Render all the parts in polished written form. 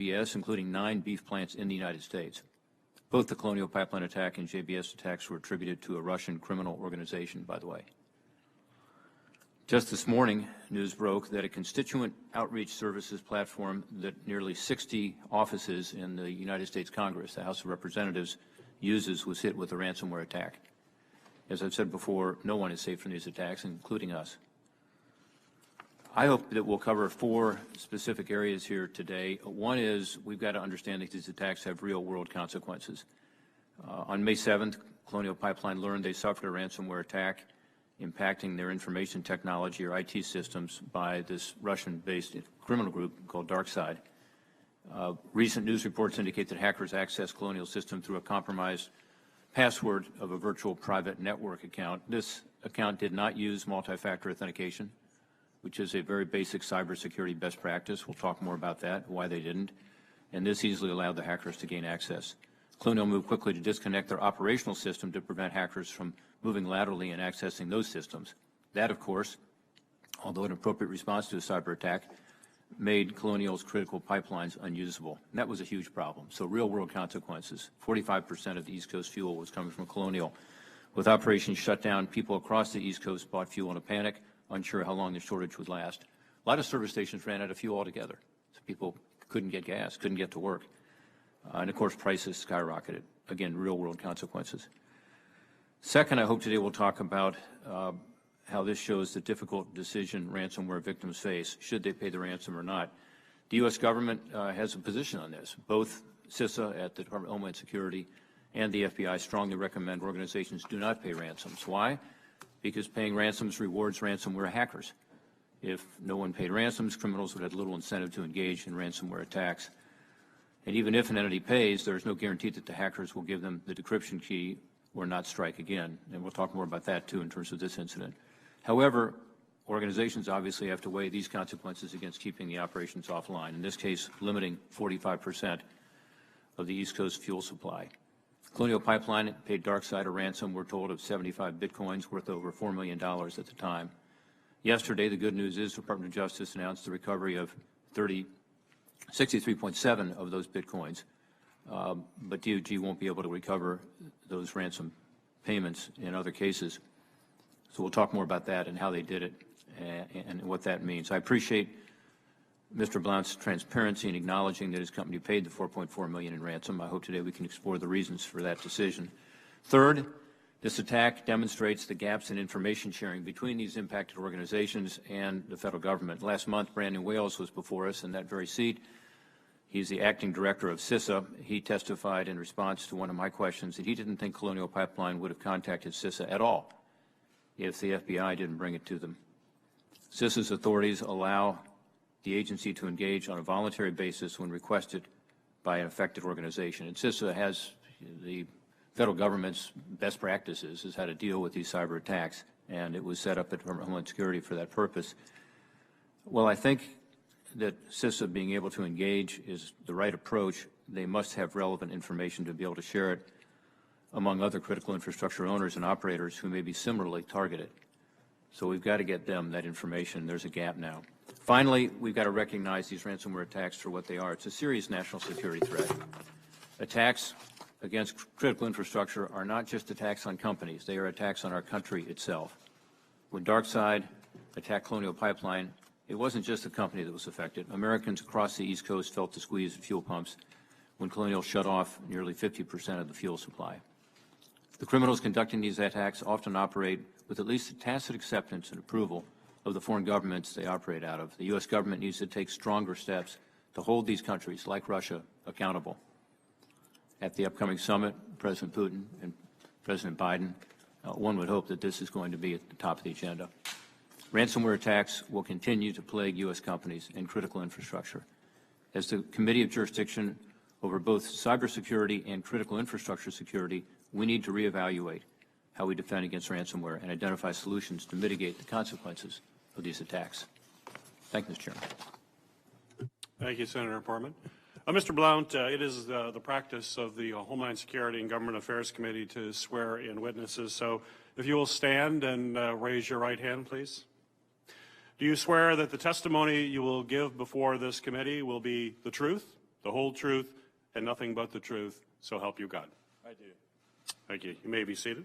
JBS, including 9 beef plants in the United States. Both the Colonial Pipeline attack and JBS attacks were attributed to a Russian criminal organization, by the way. Just this morning, news broke that a constituent outreach services platform that nearly 60 offices in the United States Congress, the House of Representatives, uses was hit with a ransomware attack. As I've said before, no one is safe from these attacks, including us. I hope that we'll cover 4 specific areas here today. One is we've got to understand that these attacks have real-world consequences. On May 7th, Colonial Pipeline learned they suffered a ransomware attack impacting their information technology or IT systems by this Russian-based criminal group called DarkSide. Recent news reports indicate that hackers accessed Colonial system through a compromised password of a virtual private network account. This account did not use multi-factor authentication, which is a very basic cybersecurity best practice. We'll talk more about that, why they didn't. And this easily allowed the hackers to gain access. Colonial moved quickly to disconnect their operational system to prevent hackers from moving laterally and accessing those systems. That, of course, although an appropriate response to a cyber attack, made Colonial's critical pipelines unusable. And that was a huge problem. So real-world consequences. 45% of the East Coast fuel was coming from Colonial. With operations shut down, people across the East Coast bought fuel in a panic, unsure how long the shortage would last. A lot of service stations ran out of fuel altogether. So people couldn't get gas, couldn't get to work. And of course, prices skyrocketed. Again, real-world consequences. Second, I hope today we'll talk about how this shows the difficult decision ransomware victims face, should they pay the ransom or not. The U.S. government has a position on this. Both CISA at the Department of Homeland Security and the FBI strongly recommend organizations do not pay ransoms. Why? Because paying ransoms rewards ransomware hackers. If no one paid ransoms, criminals would have little incentive to engage in ransomware attacks. And even if an entity pays, there is no guarantee that the hackers will give them the decryption key or not strike again. And we'll talk more about that, too, in terms of this incident. However, organizations obviously have to weigh these consequences against keeping the operations offline, in this case, limiting 45% of the East Coast fuel supply. Colonial Pipeline paid DarkSide a ransom, we're told, of 75 bitcoins worth over $4 million at the time. Yesterday, the good news is the Department of Justice announced the recovery of 63.7 of those bitcoins, but DOJ won't be able to recover those ransom payments in other cases. So we'll talk more about that and how they did it and what that means. I appreciate Mr. Blount's transparency in acknowledging that his company paid the $4.4 million in ransom. I hope today we can explore the reasons for that decision. Third, this attack demonstrates the gaps in information sharing between these impacted organizations and the federal government. Last month, Brandon Wales was before us in that very seat. He's the acting director of CISA. He testified in response to one of my questions that he didn't think Colonial Pipeline would have contacted CISA at all if the FBI didn't bring it to them. CISA's authorities allow the agency to engage on a voluntary basis when requested by an affected organization. And CISA has the federal government's best practices is how to deal with these cyber attacks, and it was set up at Department of Homeland Security for that purpose. Well, I think that CISA being able to engage is the right approach. They must have relevant information to be able to share it among other critical infrastructure owners and operators who may be similarly targeted. So we've got to get them that information. There's a gap now. Finally, we've got to recognize these ransomware attacks for what they are. It's a serious national security threat. Attacks against critical infrastructure are not just attacks on companies. They are attacks on our country itself. When DarkSide attacked Colonial Pipeline, it wasn't just the company that was affected. Americans across the East Coast felt the squeeze at fuel pumps when Colonial shut off nearly 50% of the fuel supply. The criminals conducting these attacks often operate with at least a tacit acceptance and approval of the foreign governments they operate out of. The U.S. government needs to take stronger steps to hold these countries, like Russia, accountable. At the upcoming summit, President Putin and President Biden, one would hope that this is going to be at the top of the agenda. Ransomware attacks will continue to plague U.S. companies and critical infrastructure. As the Committee of Jurisdiction over both cybersecurity and critical infrastructure security, we need to reevaluate how we defend against ransomware and identify solutions to mitigate the consequences of these attacks. Thank you, Mr. Chairman. Thank you, Senator Portman. Mr. Blount, it is the practice of the Homeland Security and Government Affairs Committee to swear in witnesses. So if you will stand and raise your right hand, please. Do you swear that the testimony you will give before this committee will be the truth, the whole truth, and nothing but the truth, so help you God? I do. Thank you. You may be seated.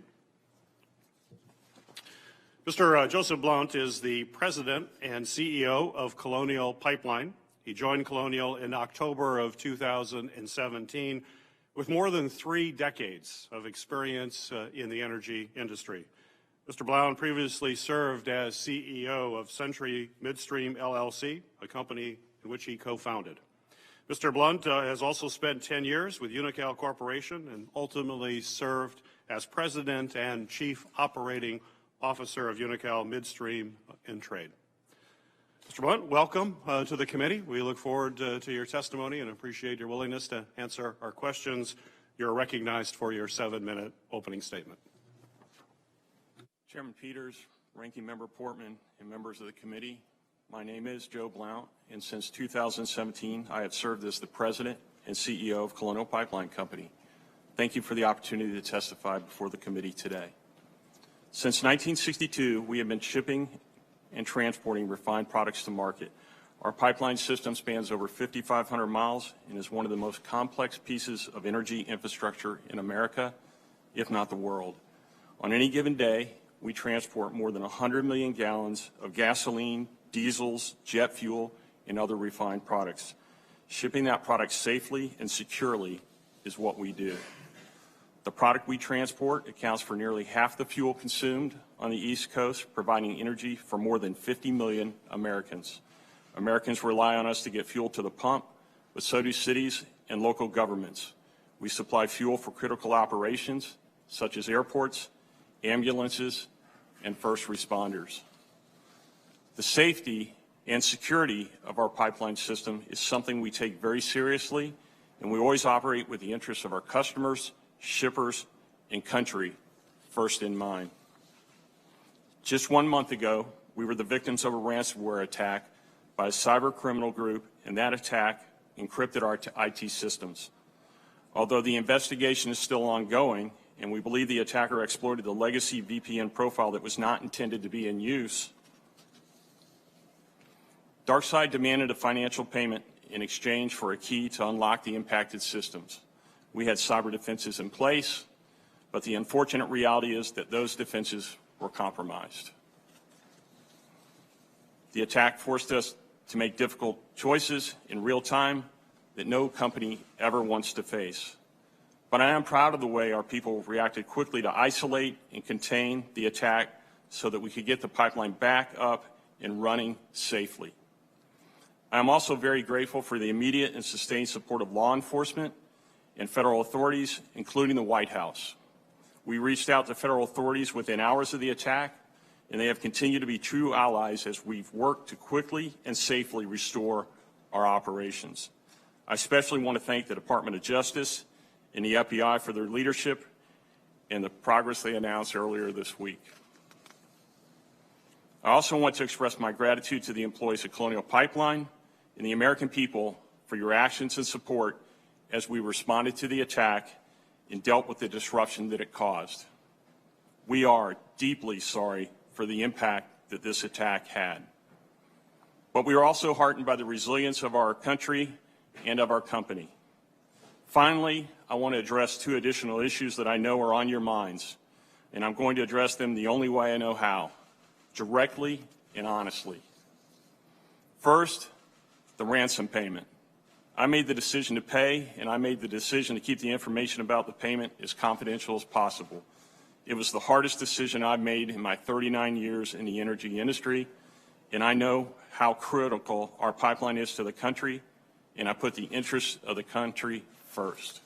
Mr. Joseph Blount is the president and CEO of Colonial Pipeline. He joined Colonial in October of 2017 with more than 3 decades of experience in the energy industry. Mr. Blount previously served as CEO of Century Midstream LLC, a company in which he co-founded. Mr. Blount has also spent 10 years with Unocal Corporation and ultimately served as president and chief operating officer of Unocal Midstream and Trade. Mr. Blount, welcome to the committee. We look forward to your testimony and appreciate your willingness to answer our questions. You're recognized for your 7-minute opening statement. Chairman Peters, Ranking Member Portman, and members of the committee, my name is Joe Blount, and since 2017, I have served as the president and CEO of Colonial Pipeline Company. Thank you for the opportunity to testify before the committee today. Since 1962, we have been shipping and transporting refined products to market. Our pipeline system spans over 5,500 miles and is one of the most complex pieces of energy infrastructure in America, if not the world. On any given day, we transport more than 100 million gallons of gasoline, diesels, jet fuel, and other refined products. Shipping that product safely and securely is what we do. The product we transport accounts for nearly half the fuel consumed on the East Coast, providing energy for more than 50 million Americans. Americans rely on us to get fuel to the pump, but so do cities and local governments. We supply fuel for critical operations, such as airports, ambulances, and first responders. The safety and security of our pipeline system is something we take very seriously, and we always operate with the interests of our customers, shippers, and country first in mind. Just 1 month ago, we were the victims of a ransomware attack by a cybercriminal group, and that attack encrypted our IT systems. Although the investigation is still ongoing, and we believe the attacker exploited the legacy VPN profile that was not intended to be in use, DarkSide demanded a financial payment in exchange for a key to unlock the impacted systems. We had cyber defenses in place, but the unfortunate reality is that those defenses were compromised. The attack forced us to make difficult choices in real time that no company ever wants to face. But I am proud of the way our people reacted quickly to isolate and contain the attack so that we could get the pipeline back up and running safely. I am also very grateful for the immediate and sustained support of law enforcement and federal authorities, including the White House. We reached out to federal authorities within hours of the attack, and they have continued to be true allies as we've worked to quickly and safely restore our operations. I especially want to thank the Department of Justice and the FBI for their leadership and the progress they announced earlier this week. I also want to express my gratitude to the employees of Colonial Pipeline and the American people for your actions and support as we responded to the attack and dealt with the disruption that it caused. We are deeply sorry for the impact that this attack had. But we are also heartened by the resilience of our country and of our company. Finally, I want to address 2 additional issues that I know are on your minds, and I'm going to address them the only way I know how, directly and honestly. First, the ransom payment. I made the decision to pay, and I made the decision to keep the information about the payment as confidential as possible. It was the hardest decision I've made in my 39 years in the energy industry, and I know how critical our pipeline is to the country, and I put the interests of the country first.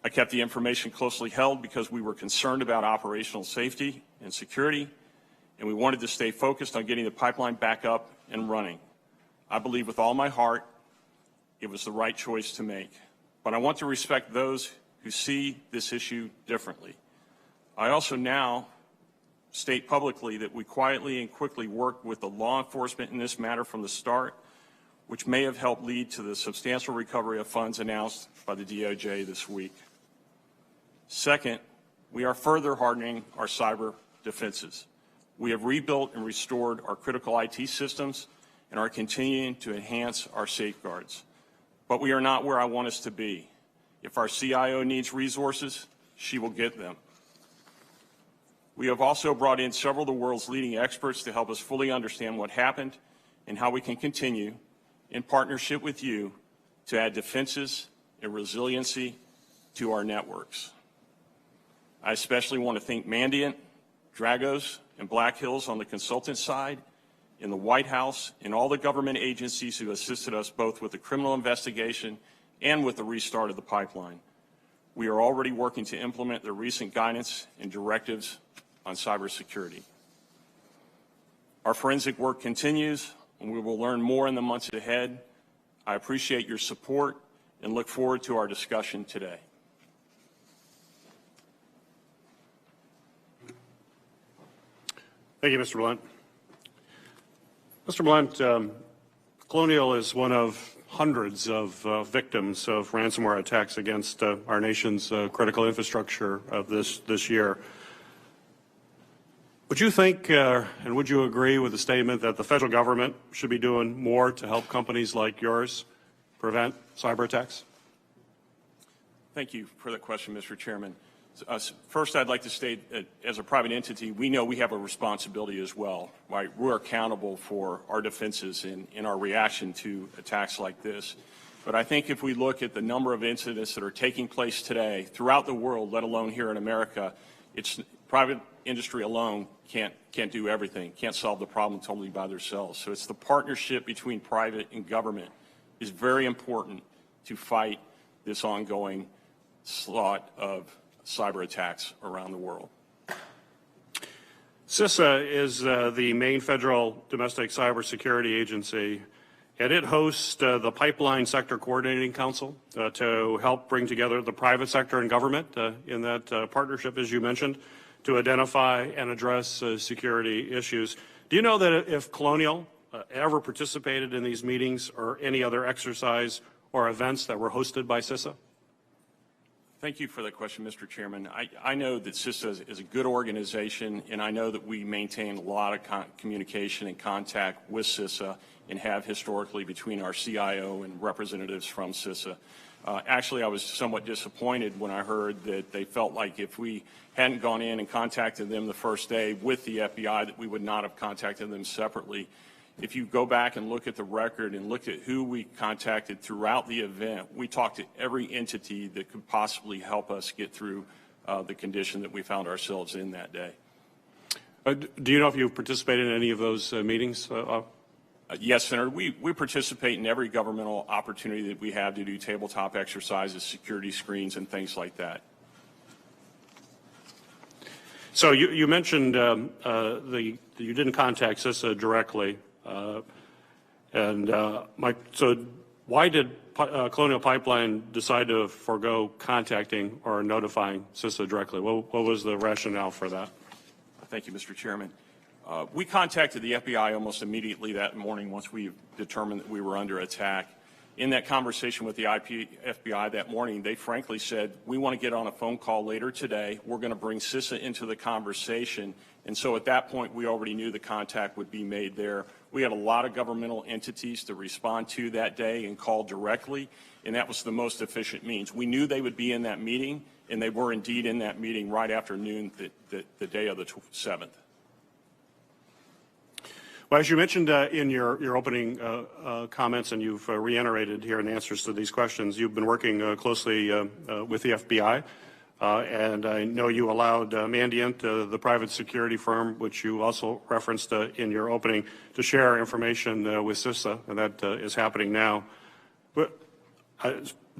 I kept the information closely held because we were concerned about operational safety and security, and we wanted to stay focused on getting the pipeline back up and running. I believe with all my heart it was the right choice to make, but I want to respect those who see this issue differently. I also now state publicly that we quietly and quickly worked with the law enforcement in this matter from the start, which may have helped lead to the substantial recovery of funds announced by the DOJ this week. Second, we are further hardening our cyber defenses. We have rebuilt and restored our critical IT systems, and are continuing to enhance our safeguards. But we are not where I want us to be. If our CIO needs resources, she will get them. We have also brought in several of the world's leading experts to help us fully understand what happened and how we can continue, in partnership with you, to add defenses and resiliency to our networks. I especially want to thank Mandiant, Dragos, and Black Hills on the consultant side, in the White House, and all the government agencies who assisted us both with the criminal investigation and with the restart of the pipeline. We are already working to implement the recent guidance and directives on cybersecurity. Our forensic work continues, and we will learn more in the months ahead. I appreciate your support and look forward to our discussion today. Thank you, Mr. Blunt. Mr. Blunt, Colonial is one of hundreds of victims of ransomware attacks against our nation's critical infrastructure of this year. Would you think and would you agree with the statement that the federal government should be doing more to help companies like yours prevent cyber attacks? Thank you for that question, Mr. Chairman. First, I'd like to state that as a private entity, we know we have a responsibility as well, right? We're accountable for our defenses in our reaction to attacks like this. But I think if we look at the number of incidents that are taking place today throughout the world, let alone here in America, it's private industry alone can't do everything, can't solve the problem totally by themselves. So it's the partnership between private and government is very important to fight this ongoing slaughter of cyber attacks around the world. CISA is the main federal domestic cybersecurity agency, and it hosts the Pipeline Sector Coordinating Council to help bring together the private sector and government in that partnership, as you mentioned, to identify and address security issues. Do you know that if Colonial ever participated in these meetings or any other exercise or events that were hosted by CISA? Thank you for that question, Mr. Chairman. I know that CISA is a good organization, and I know that we maintain a lot of communication and contact with CISA and have historically between our CIO and representatives from CISA. Actually, I was somewhat disappointed when I heard that they felt like if we hadn't gone in and contacted them the first day with the FBI, that we would not have contacted them separately. If you go back and look at the record and look at who we contacted throughout the event, we talked to every entity that could possibly help us get through the condition that we found ourselves in that day. Do you know if you participated in any of those meetings? Yes, Senator. We participate in every governmental opportunity that we have to do tabletop exercises, security screens, and things like that. So you mentioned you didn't contact CISA directly. So why did Colonial Pipeline decide to forego contacting or notifying CISA directly? What was the rationale for that? Thank you, Mr. Chairman. We contacted the FBI almost immediately that morning once we determined that we were under attack. In that conversation with the FBI that morning, they frankly said, we want to get on a phone call later today. We're going to bring CISA into the conversation. And so at that point, we already knew the contact would be made there. We had a lot of governmental entities to respond to that day and call directly, and that was the most efficient means. We knew they would be in that meeting, and they were indeed in that meeting right after noon the day of the 7th. Well, as you mentioned in your opening comments, and you've reiterated here in answers to these questions, you've been working closely with the FBI, and I know you allowed Mandiant, the private security firm, which you also referenced in your opening, to share information with CISA, and that is happening now. But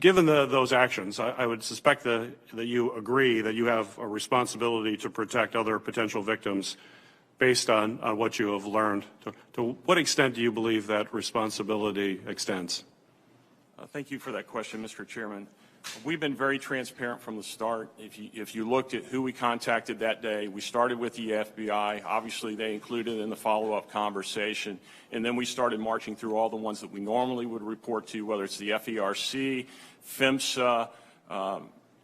given those actions, I would suspect that you agree that you have a responsibility to protect other potential victims based on what you have learned. To what extent do you believe that responsibility extends? Thank you for that question, Mr. Chairman. We've been very transparent from the start. If you looked at who we contacted that day, we started with the FBI. Obviously, they included in the follow-up conversation. And then we started marching through all the ones that we normally would report to, whether it's the FERC, PHMSA,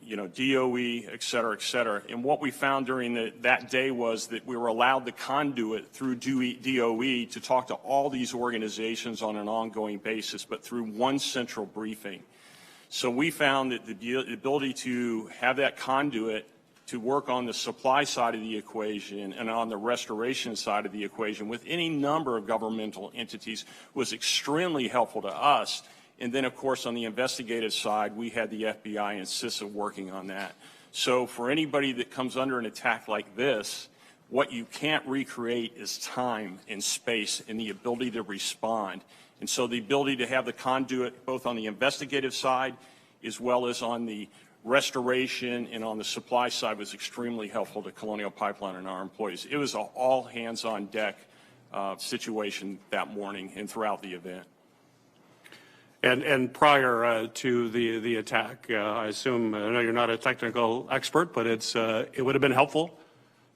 DOE, et cetera, et cetera. And what we found during that day was that we were allowed the conduit through DOE to talk to all these organizations on an ongoing basis, but through one central briefing. So we found that the ability to have that conduit to work on the supply side of the equation and on the restoration side of the equation with any number of governmental entities was extremely helpful to us. And then, of course, on the investigative side, we had the FBI and CISA working on that. So for anybody that comes under an attack like this, what you can't recreate is time and space and the ability to respond. And so the ability to have the conduit both on the investigative side as well as on the restoration and on the supply side was extremely helpful to Colonial Pipeline and our employees. It was an all hands on deck situation that morning and throughout the event. And prior to the attack, I assume, I know you're not a technical expert, but it would have been helpful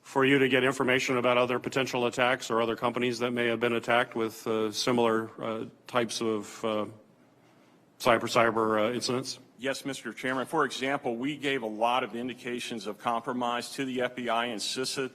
for you to get information about other potential attacks or other companies that may have been attacked with similar types of cyber incidents? Yes, Mr. Chairman. For example, we gave a lot of indications of compromise to the FBI and CISA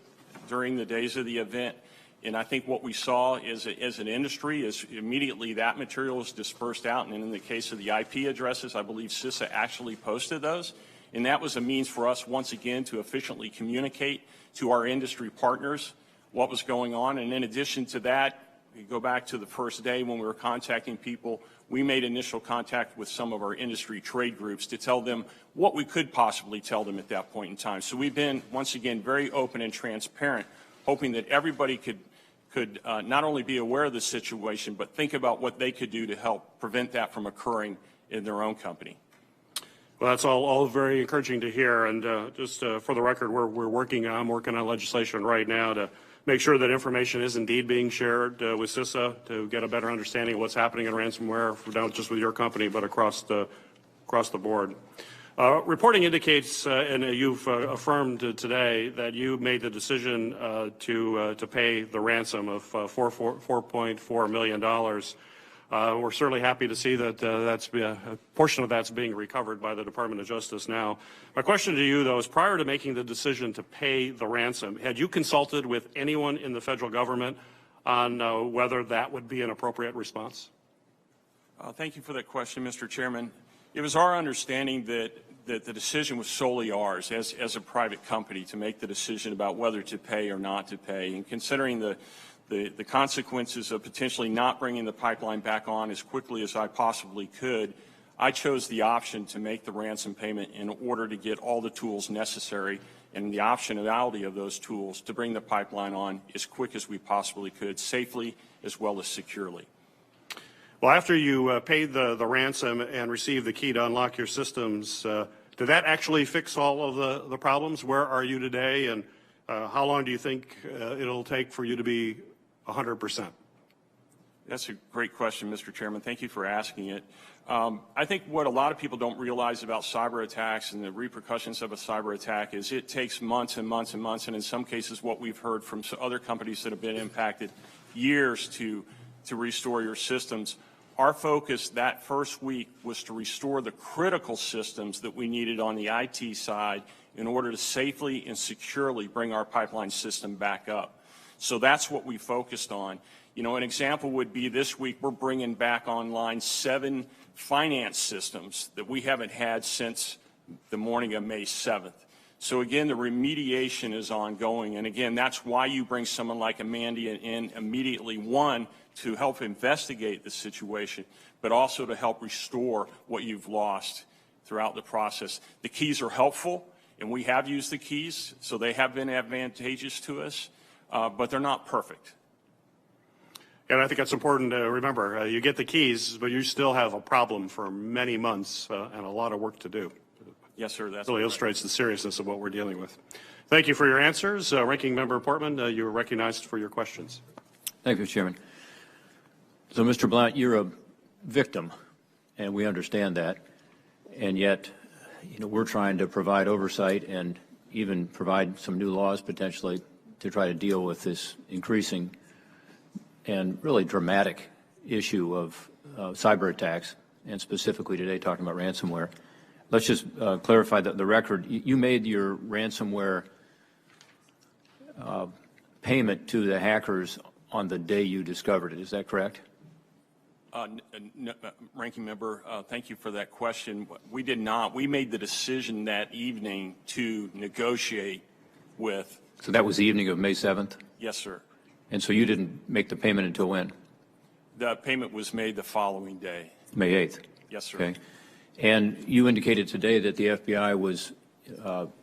during the days of the event. And I think what we saw is, as an industry, is immediately that material was dispersed out. And in the case of the IP addresses, I believe CISA actually posted those. And that was a means for us, once again, to efficiently communicate to our industry partners what was going on. And in addition to that, we go back to the first day when we were contacting people, we made initial contact with some of our industry trade groups to tell them what we could possibly tell them at that point in time. So we've been, once again, very open and transparent, hoping that everybody could not only be aware of the situation, but think about what they could do to help prevent that from occurring in their own company. Well, that's all very encouraging to hear. And just for the record, I'm working on legislation right now to make sure that information is indeed being shared with CISA to get a better understanding of what's happening in ransomware, not just with your company, but across the board. Reporting indicates, and you've affirmed today, that you made the decision to pay the ransom of $4.4 million. We're certainly happy to see that a portion of that's being recovered by the Department of Justice now. My question to you, though, is prior to making the decision to pay the ransom, had you consulted with anyone in the federal government on whether that would be an appropriate response? Thank you for that question, Mr. Chairman. It was our understanding that the decision was solely ours as a private company to make the decision about whether to pay or not to pay. And considering the consequences of potentially not bringing the pipeline back on as quickly as I possibly could, I chose the option to make the ransom payment in order to get all the tools necessary and the optionality of those tools to bring the pipeline on as quick as we possibly could, safely as well as securely. Well, after you paid the ransom and received the key to unlock your systems, did that actually fix all of the problems? Where are you today, and how long do you think it'll take for you to be 100%? That's a great question, Mr. Chairman. Thank you for asking it. I think what a lot of people don't realize about cyber attacks and the repercussions of a cyber attack is it takes months and months and months, and in some cases what we've heard from other companies that have been impacted, years to restore your systems. Our focus that first week was to restore the critical systems that we needed on the IT side in order to safely and securely bring our pipeline system back up. So that's what we focused on. You know, an example would be this week we're bringing back online 7 finance systems that we haven't had since the morning of May 7th. So again, the remediation is ongoing, and again, that's why you bring someone like Amanda in immediately, one, to help investigate the situation, but also to help restore what you've lost throughout the process. The keys are helpful, and we have used the keys, so they have been advantageous to us, but they're not perfect. And I think that's important to remember. You get the keys, but you still have a problem for many months and a lot of work to do. Yes, sir. That's really illustrates the seriousness of what we're dealing with. Thank you for your answers. Ranking Member Portman, you are recognized for your questions. Thank you, Chairman. So, Mr. Blount, you're a victim, and we understand that. And yet, you know, we're trying to provide oversight and even provide some new laws potentially to try to deal with this increasing and really dramatic issue of cyber attacks, and specifically today talking about ransomware. let's just clarify that the record. You made your ransomware payment to the hackers on the day you discovered it. Is that correct? Ranking Member, thank you for that question. We did not. We made the decision that evening to negotiate with. So that was the evening of May 7th? Yes, sir. And so you didn't make the payment until when? The payment was made the following day. May 8th? Yes, sir. Okay. And you indicated today that the FBI was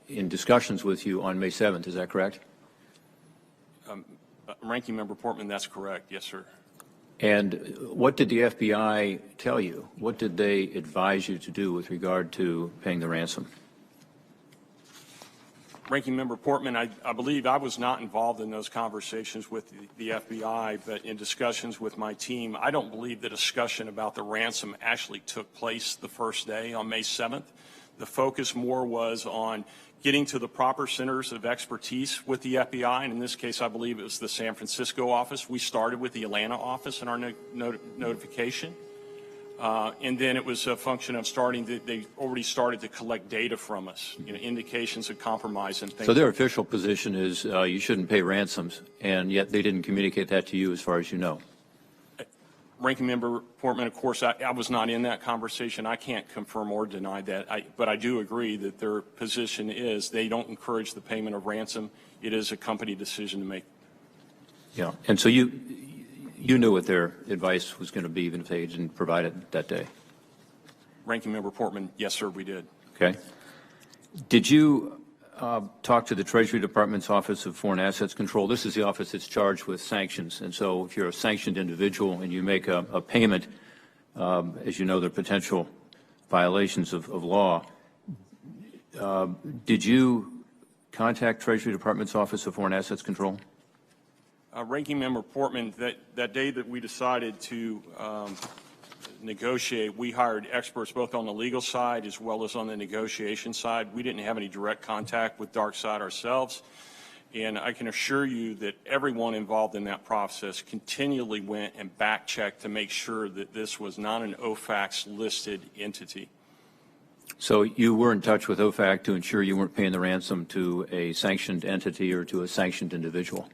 in discussions with you on May 7th. Is that correct? Ranking Member Portman, that's correct. Yes, sir. And what did the FBI tell you? What did they advise you to do with regard to paying the ransom? Ranking Member Portman, I believe I was not involved in those conversations with the FBI, but in discussions with my team, I don't believe the discussion about the ransom actually took place the first day on May 7th. The focus more was on getting to the proper centers of expertise with the FBI, and in this case, I believe it was the San Francisco office. We started with the Atlanta office in our notification, and then it was a function of they already started to collect data from us, indications of compromise and things. So their official position is you shouldn't pay ransoms, and yet they didn't communicate that to you as far as you know. Ranking Member Portman, of course, I was not in that conversation. I can't confirm or deny that, but I do agree that their position is they don't encourage the payment of ransom. It is a company decision to make. Yeah, and so you knew what their advice was going to be even if they didn't provide it that day? Ranking Member Portman, yes, sir, we did. Okay. Did you talk to the Treasury Department's Office of Foreign Assets Control? This is the office that's charged with sanctions, and so if you're a sanctioned individual and you make a payment, as you know, there are potential violations of law. Did you contact Treasury Department's Office of Foreign Assets Control? Ranking Member Portman, that day that we decided to negotiate, we hired experts both on the legal side as well as on the negotiation side. We didn't have any direct contact with DarkSide ourselves, and I can assure you that everyone involved in that process continually went and back-checked to make sure that this was not an OFAC-listed entity. So you were in touch with OFAC to ensure you weren't paying the ransom to a sanctioned entity or to a sanctioned individual?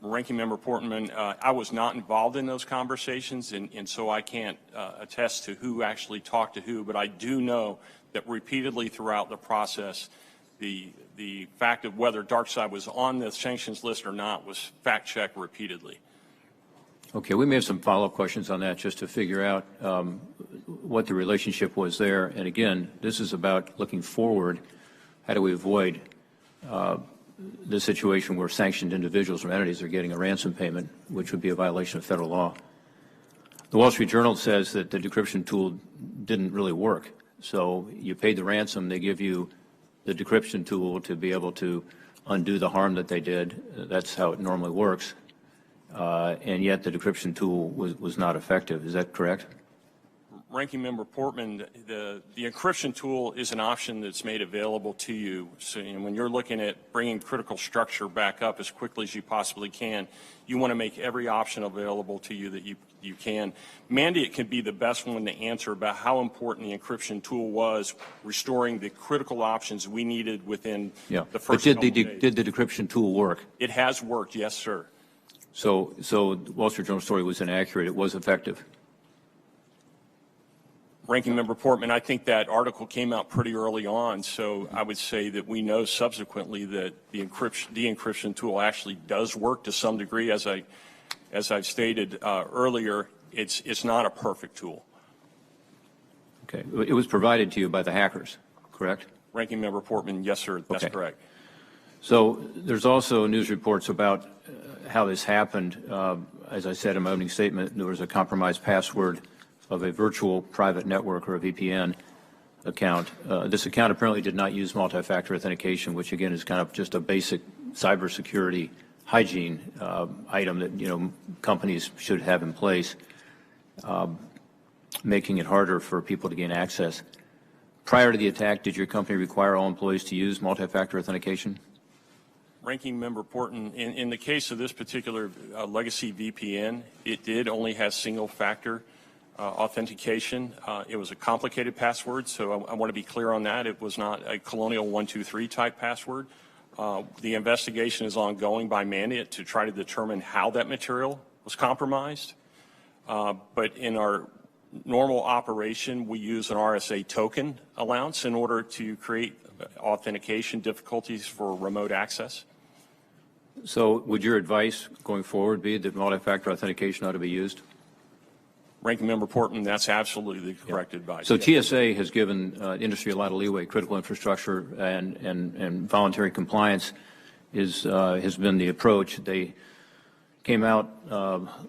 Ranking Member Portman, I was not involved in those conversations, and so I can't attest to who actually talked to who, but I do know that repeatedly throughout the process, the fact of whether DarkSide was on the sanctions list or not was fact-checked repeatedly. Okay, we may have some follow-up questions on that just to figure out what the relationship was there. And again, this is about looking forward. How do we avoid the situation where sanctioned individuals or entities are getting a ransom payment, which would be a violation of federal law? The Wall Street Journal says that the decryption tool didn't really work. So you paid the ransom, they give you the decryption tool to be able to undo the harm that they did. That's how it normally works. And yet the decryption tool was not effective. Is that correct? Ranking Member Portman, the encryption tool is an option that's made available to you. So when you're looking at bringing critical structure back up as quickly as you possibly can, you want to make every option available to you that you can. Mandy, it can be the best one to answer about how important the encryption tool was, restoring the critical options we needed within the first couple days. Did the decryption tool work? It has worked, yes, sir. So the Wall Street Journal story was inaccurate. It was effective. Ranking Member Portman, I think that article came out pretty early on, so I would say that we know subsequently that the encryption tool actually does work to some degree. As I've stated earlier, it's not a perfect tool. Okay. It was provided to you by the hackers, correct? Ranking Member Portman, yes, sir, that's correct. So there's also news reports about how this happened. As I said in my opening statement, there was a compromised password of a virtual private network or a VPN account. This account apparently did not use multi-factor authentication, which again is kind of just a basic cybersecurity hygiene item that companies should have in place, making it harder for people to gain access. Prior to the attack, did your company require all employees to use multi-factor authentication? Ranking Member Portman, in the case of this particular legacy VPN, it did only have single-factor authentication. It was a complicated password, so I want to be clear on that. It was not a Colonial 123 type password. The investigation is ongoing by mandate to try to determine how that material was compromised. But in our normal operation, we use an RSA token allowance in order to create authentication difficulties for remote access. So would your advice going forward be that multi-factor authentication ought to be used? Ranking Member Portman, that's absolutely the correct advice. So TSA has given industry a lot of leeway. Critical infrastructure and voluntary compliance has been the approach. They came out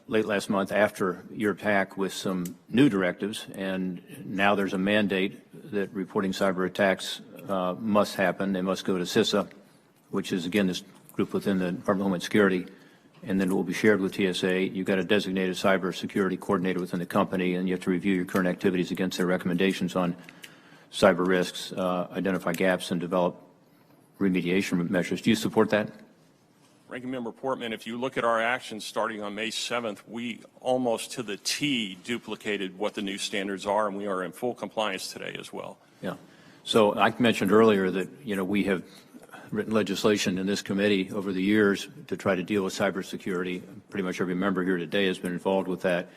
late last month after your attack with some new directives, and now there's a mandate that reporting cyber attacks must happen. They must go to CISA, which is, again, this group within the Department of Homeland Security, and then it will be shared with TSA. You've got a designated cybersecurity coordinator within the company, and you have to review your current activities against their recommendations on cyber risks, identify gaps, and develop remediation measures. Do you support that? Ranking Member Portman, if you look at our actions starting on May 7th, we almost to the T duplicated what the new standards are, and we are in full compliance today as well. Yeah. So I mentioned earlier that, we have written legislation in this committee over the years to try to deal with cybersecurity. Pretty much every member here today has been involved with that.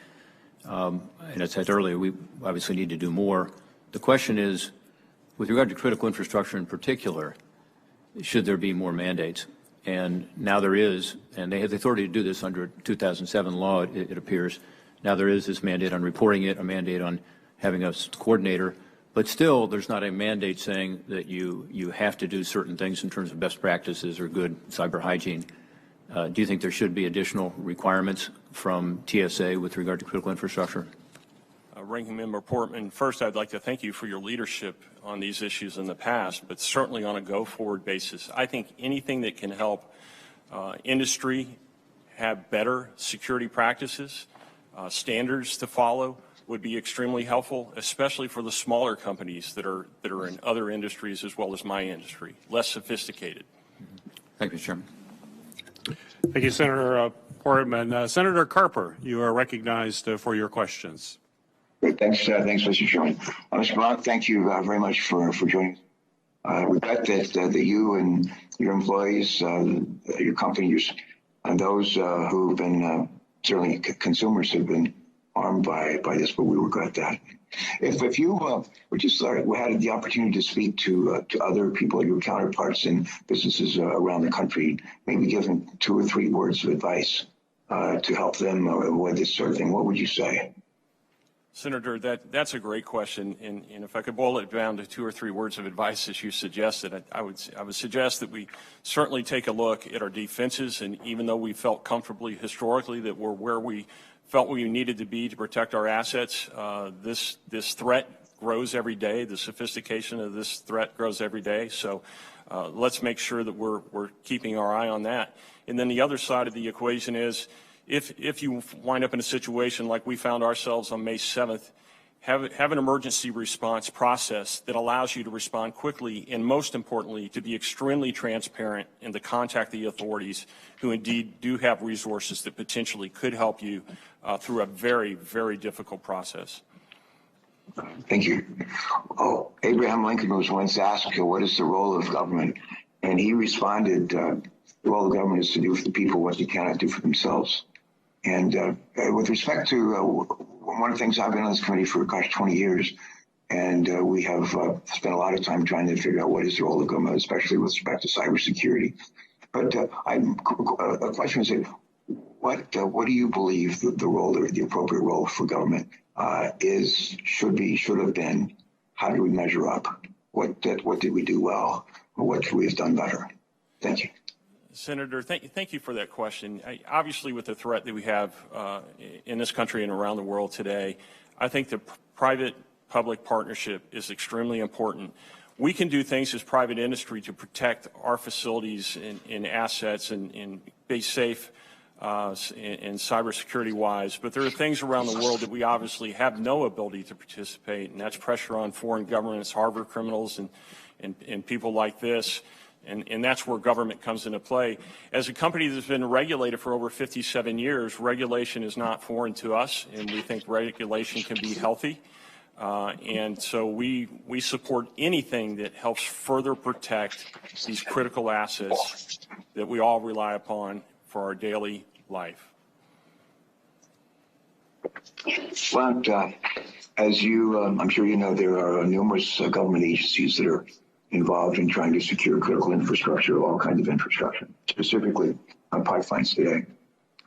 And as I said earlier, we obviously need to do more. The question is, with regard to critical infrastructure in particular, should there be more mandates? And now there is, and they have the authority to do this under 2007 law, it appears. Now there is this mandate on reporting it, a mandate on having a coordinator. But still, there's not a mandate saying that you have to do certain things in terms of best practices or good cyber hygiene. Do you think there should be additional requirements from TSA with regard to critical infrastructure? Ranking Member Portman, first I'd like to thank you for your leadership on these issues in the past, but certainly on a go-forward basis. I think anything that can help industry have better security practices, standards to follow, would be extremely helpful, especially for the smaller companies that are in other industries as well as my industry, less sophisticated. Thank you, Mr. Chairman. Thank you, Senator Portman. Senator Carper, you are recognized for your questions. Great. Thanks, Mr. Chairman. Mr. Blount, thank you very much for joining us. I regret that you and your employees, your companies, and those who've been certainly consumers have been harmed by this, but we regret that. If you had the opportunity to speak to other people, your counterparts in businesses around the country, maybe give them 2 or 3 words of advice to help them avoid this sort of thing, what would you say? Senator, that's a great question, and if I could boil it down to 2 or 3 words of advice, as you suggested, I would suggest that we certainly take a look at our defenses, and even though we felt comfortably historically that we're where we felt we needed to be to protect our assets, this threat grows every day. The sophistication of this threat grows every day. So let's make sure that we're keeping our eye on that. And then the other side of the equation is, if you wind up in a situation like we found ourselves on May 7th, have an emergency response process that allows you to respond quickly and, most importantly, to be extremely transparent and to contact the authorities who indeed do have resources that potentially could help you through a very, very difficult process. Thank you. Abraham Lincoln was once asked, what is the role of government? And he responded, the role of government is to do for the people what they cannot do for themselves. And with respect to one of the things, I've been on this committee for, 20 years, and we have spent a lot of time trying to figure out what is the role of government, especially with respect to cybersecurity. But a question is, what do you believe the role, or the appropriate role for government should have been? How do we measure up? What did we do well? Or what should we have done better? Thank you. Senator, thank you for that question. Obviously, with the threat that we have in this country and around the world today, I think the private-public partnership is extremely important. We can do things as private industry to protect our facilities and assets and be safe and cybersecurity-wise, but there are things around the world that we obviously have no ability to participate, and that's pressure on foreign governments, harbor criminals, and people like this And that's where government comes into play. As a company that's been regulated for over 57 years, regulation is not foreign to us, and we think regulation can be healthy. And so we support anything that helps further protect these critical assets that we all rely upon for our daily life. Well, as you, I'm sure you know, there are numerous government agencies that are involved in trying to secure critical infrastructure, all kinds of infrastructure, specifically on pipelines today.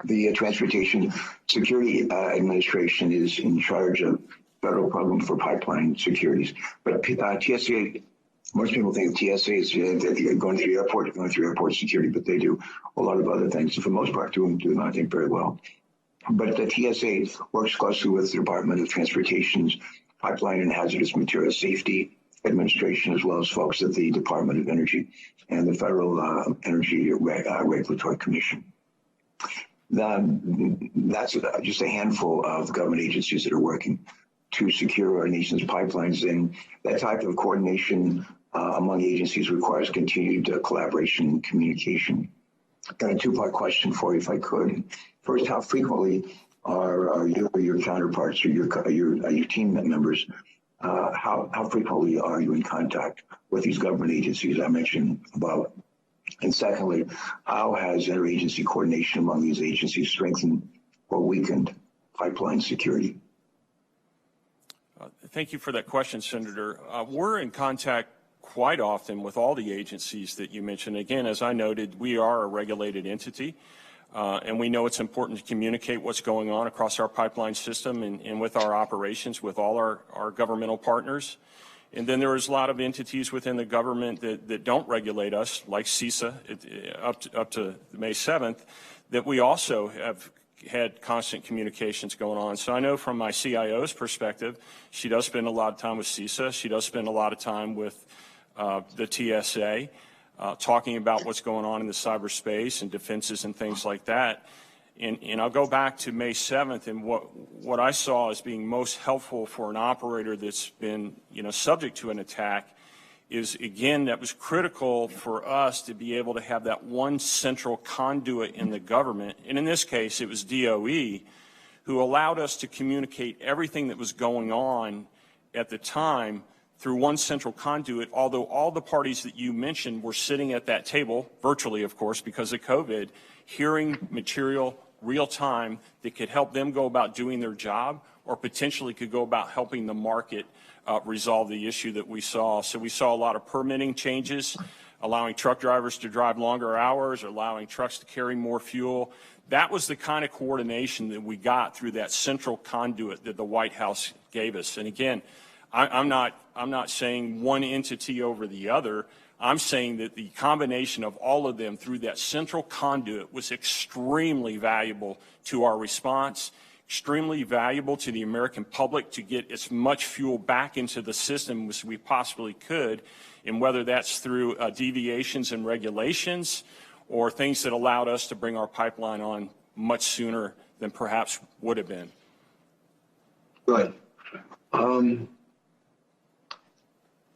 The Transportation Security Administration is in charge of federal program for pipeline securities. But TSA, most people think of TSA is going through airport security, but they do a lot of other things. So for the most part, do I think very well. But the TSA works closely with the Department of Transportation's Pipeline and Hazardous Materials Safety Administration, as well as folks at the Department of Energy and the Federal Energy Regulatory Commission. That's just a handful of government agencies that are working to secure our nation's pipelines, and that type of coordination among agencies requires continued collaboration and communication. Got a two-part question for you, if I could. First, how frequently are you or your counterparts or your team members, how frequently are you in contact with these government agencies I mentioned above? And secondly, how has interagency coordination among these agencies strengthened or weakened pipeline security? Thank you for that question, Senator. We're in contact quite often with all the agencies that you mentioned. Again, as I noted, we are a regulated entity, and we know it's important to communicate what's going on across our pipeline system and with our operations, with all our governmental partners. And then there is a lot of entities within the government that don't regulate us, like CISA up to May 7th, that we also have had constant communications going on. So I know from my CIO's perspective, she does spend a lot of time with CISA. She does spend a lot of time with the TSA, talking about what's going on in the cyberspace and defenses and things like that. And I'll go back to May 7th, and what I saw as being most helpful for an operator that's been, subject to an attack is, again, that was critical for us to be able to have that one central conduit in the government. And in this case, it was DOE, who allowed us to communicate everything that was going on at the time through one central conduit, although all the parties that you mentioned were sitting at that table, virtually, of course, because of COVID, hearing material real time that could help them go about doing their job, or potentially could go about helping the market resolve the issue that we saw. So we saw a lot of permitting changes, allowing truck drivers to drive longer hours, allowing trucks to carry more fuel. That was the kind of coordination that we got through that central conduit that the White House gave us. And again, I'm not saying one entity over the other. I'm saying that the combination of all of them through that central conduit was extremely valuable to our response, extremely valuable to the American public to get as much fuel back into the system as we possibly could, and whether that's through deviations in regulations or things that allowed us to bring our pipeline on much sooner than perhaps would have been. Good.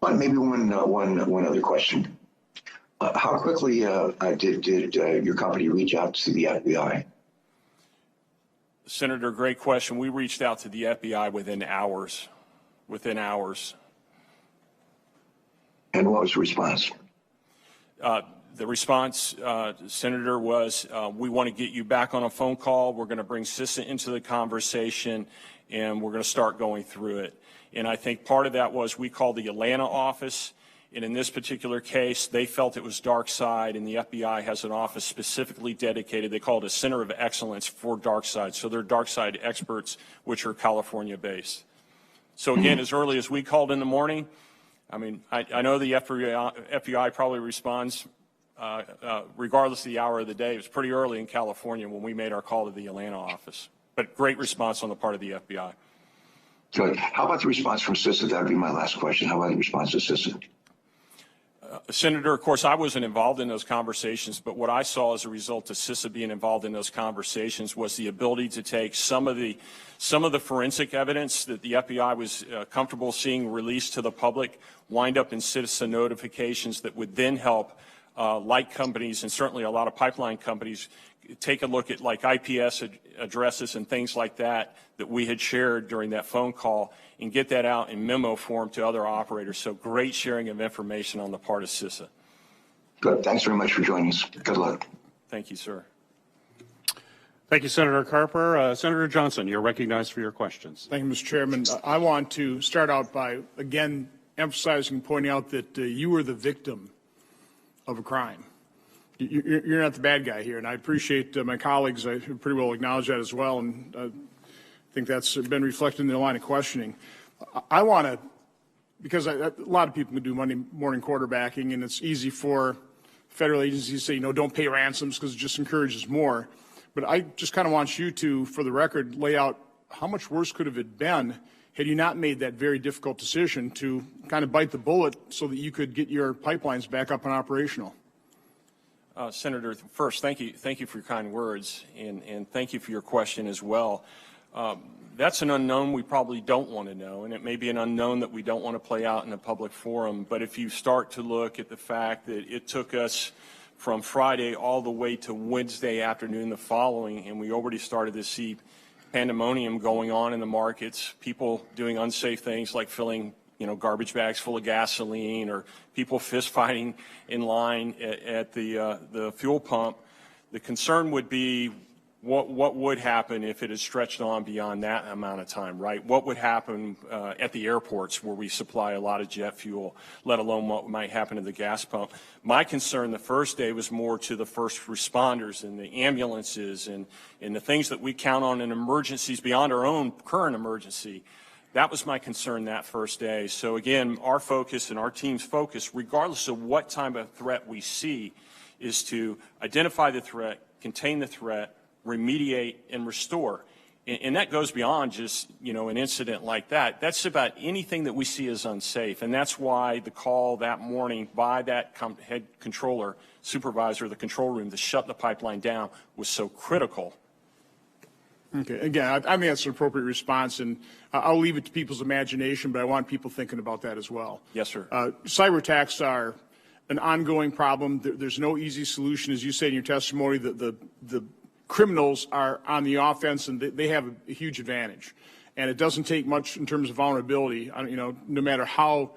Maybe one other question. How quickly did your company reach out to the FBI? Senator, great question. We reached out to the FBI within hours. And what was the response? The response, Senator, was we want to get you back on a phone call. We're going to bring CISA into the conversation, and we're going to start going through it. And I think part of that was we called the Atlanta office, and in this particular case, they felt it was DarkSide, and the FBI has an office specifically dedicated. They call it a Center of Excellence for DarkSide. So they're DarkSide experts, which are California-based. So again, as early as we called in the morning, I mean, I know the FBI probably responds regardless of the hour of the day. It was pretty early in California when we made our call to the Atlanta office. But great response on the part of the FBI. Good. How about the response from CISA? That would be my last question. How about the response to CISA? Senator, of course, I wasn't involved in those conversations, but what I saw as a result of CISA being involved in those conversations was the ability to take some of the forensic evidence that the FBI was comfortable seeing released to the public, wind up in CISA notifications that would then help like companies and certainly a lot of pipeline companies take a look at like IPS addresses and things like that we had shared during that phone call and get that out in memo form to other operators. So great sharing of information on the part of CISA. Good. Thanks very much for joining us. Good luck. Thank you, sir. Thank you, Senator Carper. Senator Johnson, you're recognized for your questions. Thank you, Mr. Chairman. I want to start out by, again, emphasizing and pointing out that you were the victim of a crime. You're not the bad guy here, and I appreciate my colleagues. I pretty well acknowledge that as well, and I think that's been reflected in their line of questioning. I want to, because a lot of people can do Monday morning quarterbacking, and it's easy for federal agencies to say, don't pay ransoms because it just encourages more. But I just kind of want you to, for the record, lay out how much worse could have it been had you not made that very difficult decision to kind of bite the bullet so that you could get your pipelines back up and operational. Senator, first, thank you for your kind words, and thank you for your question as well. That's an unknown we probably don't want to know, and it may be an unknown that we don't want to play out in a public forum. But if you start to look at the fact that it took us from Friday all the way to Wednesday afternoon the following, and we already started to see pandemonium going on in the markets, people doing unsafe things like filling garbage bags full of gasoline, or people fist fighting in line at the fuel pump. The concern would be what would happen if it had stretched on beyond that amount of time, right? What would happen at the airports where we supply a lot of jet fuel, let alone what might happen at the gas pump? My concern the first day was more to the first responders and the ambulances and the things that we count on in emergencies beyond our own current emergency. That was my concern that first day. So again, our focus and our team's focus, regardless of what type of threat we see, is to identify the threat, contain the threat, remediate, and restore. And that goes beyond just, an incident like that. That's about anything that we see as unsafe. And that's why the call that morning by that head controller, supervisor of the control room to shut the pipeline down was so critical. Okay. Again, I think that's an appropriate response, and I'll leave it to people's imagination, but I want people thinking about that as well. Yes, sir. Cyber attacks are an ongoing problem. There's no easy solution. As you said in your testimony, the criminals are on the offense, and they have a huge advantage. And it doesn't take much in terms of vulnerability. No matter how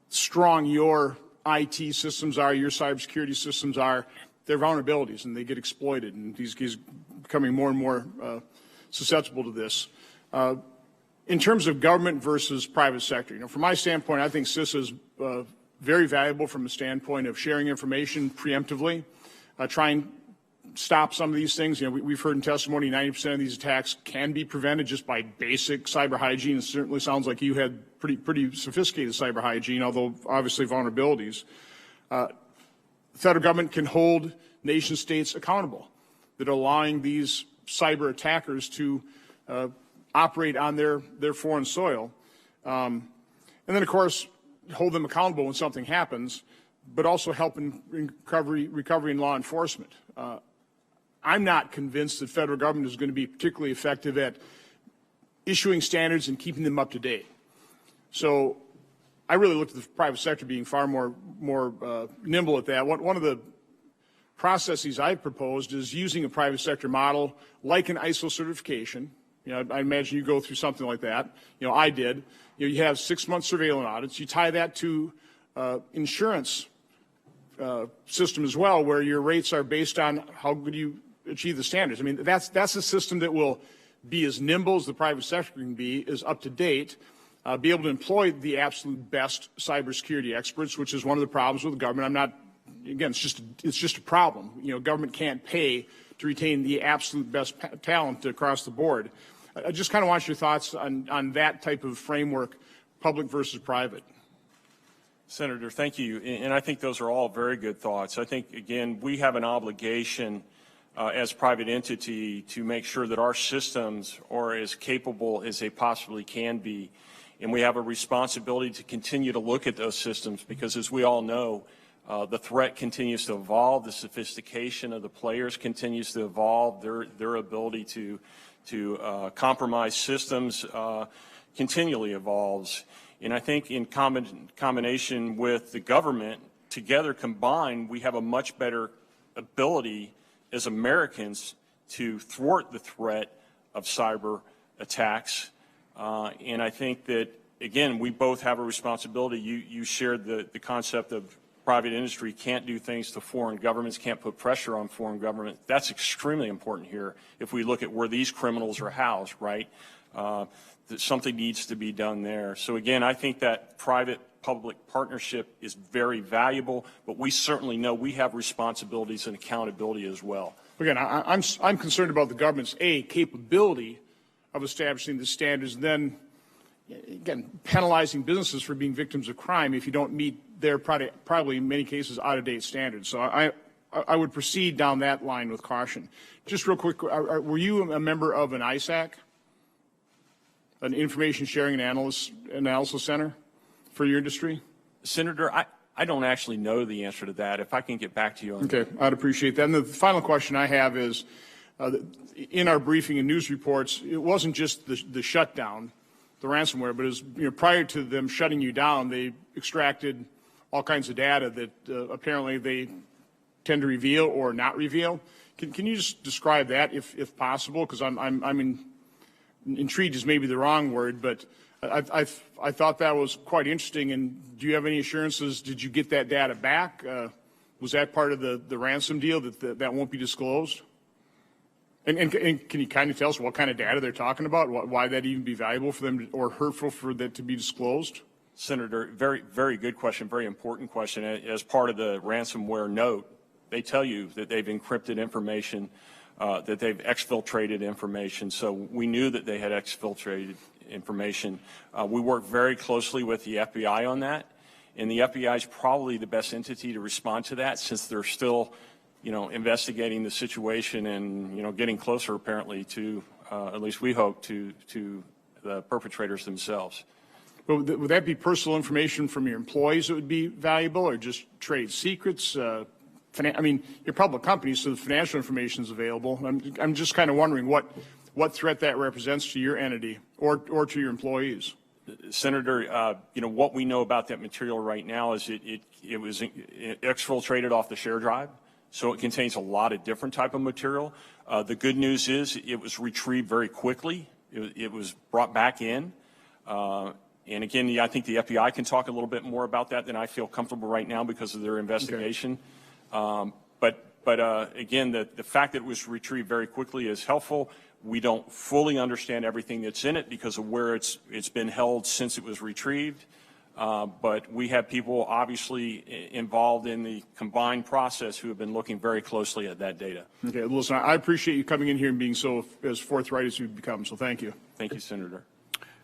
strong your IT systems are, your cybersecurity systems are, they're vulnerabilities, and they get exploited. And these becoming more and more susceptible to this. In terms of government versus private sector, from my standpoint, I think CISA is very valuable from a standpoint of sharing information preemptively. Try and stop some of these things. We've heard in testimony 90% of these attacks can be prevented just by basic cyber hygiene. It certainly sounds like you had pretty sophisticated cyber hygiene, although obviously vulnerabilities. The federal government can hold nation states accountable that are allowing these cyber attackers to operate on their foreign soil. And then, of course, hold them accountable when something happens, but also help in recovery and law enforcement. I'm not convinced that federal government is going to be particularly effective at issuing standards and keeping them up to date. So I really look at the private sector being far more nimble at that. One of the processes I've proposed is using a private sector model like an ISO certification. I imagine you go through something like that. I did. You have 6-month surveillance audits. You tie that to insurance system as well, where your rates are based on how good you achieve the standards. I mean, that's a system that will be as nimble as the private sector can be, is up to date, be able to employ the absolute best cybersecurity experts, which is one of the problems with the government. I'm not, again, it's just a problem. Government can't pay to retain the absolute best talent across the board. I just kind of want your thoughts on that type of framework, public versus private. Senator, thank you. And I think those are all very good thoughts. I think, again, we have an obligation as private entity to make sure that our systems are as capable as they possibly can be. And we have a responsibility to continue to look at those systems because, as we all know, the threat continues to evolve. The sophistication of the players continues to evolve. Their ability to compromise systems continually evolves. And I think in combination with the government, together combined, we have a much better ability as Americans to thwart the threat of cyber attacks. And I think that, again, we both have a responsibility. You shared the concept of private industry can't do things to foreign governments, can't put pressure on foreign governments. That's extremely important here if we look at where these criminals are housed, right? That something needs to be done there. So again, I think that private-public partnership is very valuable, but we certainly know we have responsibilities and accountability as well. Again, I'm concerned about the government's, capability of establishing the standards, and then, again, penalizing businesses for being victims of crime if you don't meet their probably in many cases out-of-date standards. So I would proceed down that line with caution. Just real quick, were you a member of an ISAC, an Information Sharing and Analysis Center for your industry? Senator, I don't actually know the answer to that. If I can get back to you on that. Okay, I'd appreciate that. And the final question I have is, in our briefing and news reports, it wasn't just the shutdown, the ransomware, but as prior to them shutting you down, they extracted all kinds of data that apparently they tend to reveal or not reveal. Can you just describe that, if possible? Because I'm intrigued is maybe the wrong word, but I thought that was quite interesting. And do you have any assurances? Did you get that data back? Was that part of the ransom deal that won't be disclosed? And can you kind of tell us what kind of data they're talking about? Why that even be valuable for them or hurtful for that to be disclosed? Senator, very, very good question, very important question. As part of the ransomware note, they tell you that they've encrypted information, that they've exfiltrated information. So we knew that they had exfiltrated information. We work very closely with the FBI on that, and the FBI is probably the best entity to respond to that since they're still investigating the situation and, getting closer apparently to, at least we hope, to the perpetrators themselves. But would that be personal information from your employees that would be valuable, or just trade secrets? You're public companies, so the financial information is available. I'm just kind of wondering what threat that represents to your entity or to your employees. Senator, what we know about that material right now is it was exfiltrated off the share drive. So it contains a lot of different type of material. The good news is it was retrieved very quickly. It was brought back in. And again, I think the FBI can talk a little bit more about that than I feel comfortable right now because of their investigation. Okay. But again, the fact that it was retrieved very quickly is helpful. We don't fully understand everything that's in it because of where it's been held since it was retrieved. But we have people obviously involved in the combined process who have been looking very closely at that data. Okay, listen, I appreciate you coming in here and being so as forthright as you've become, so thank you. Thank you, Senator.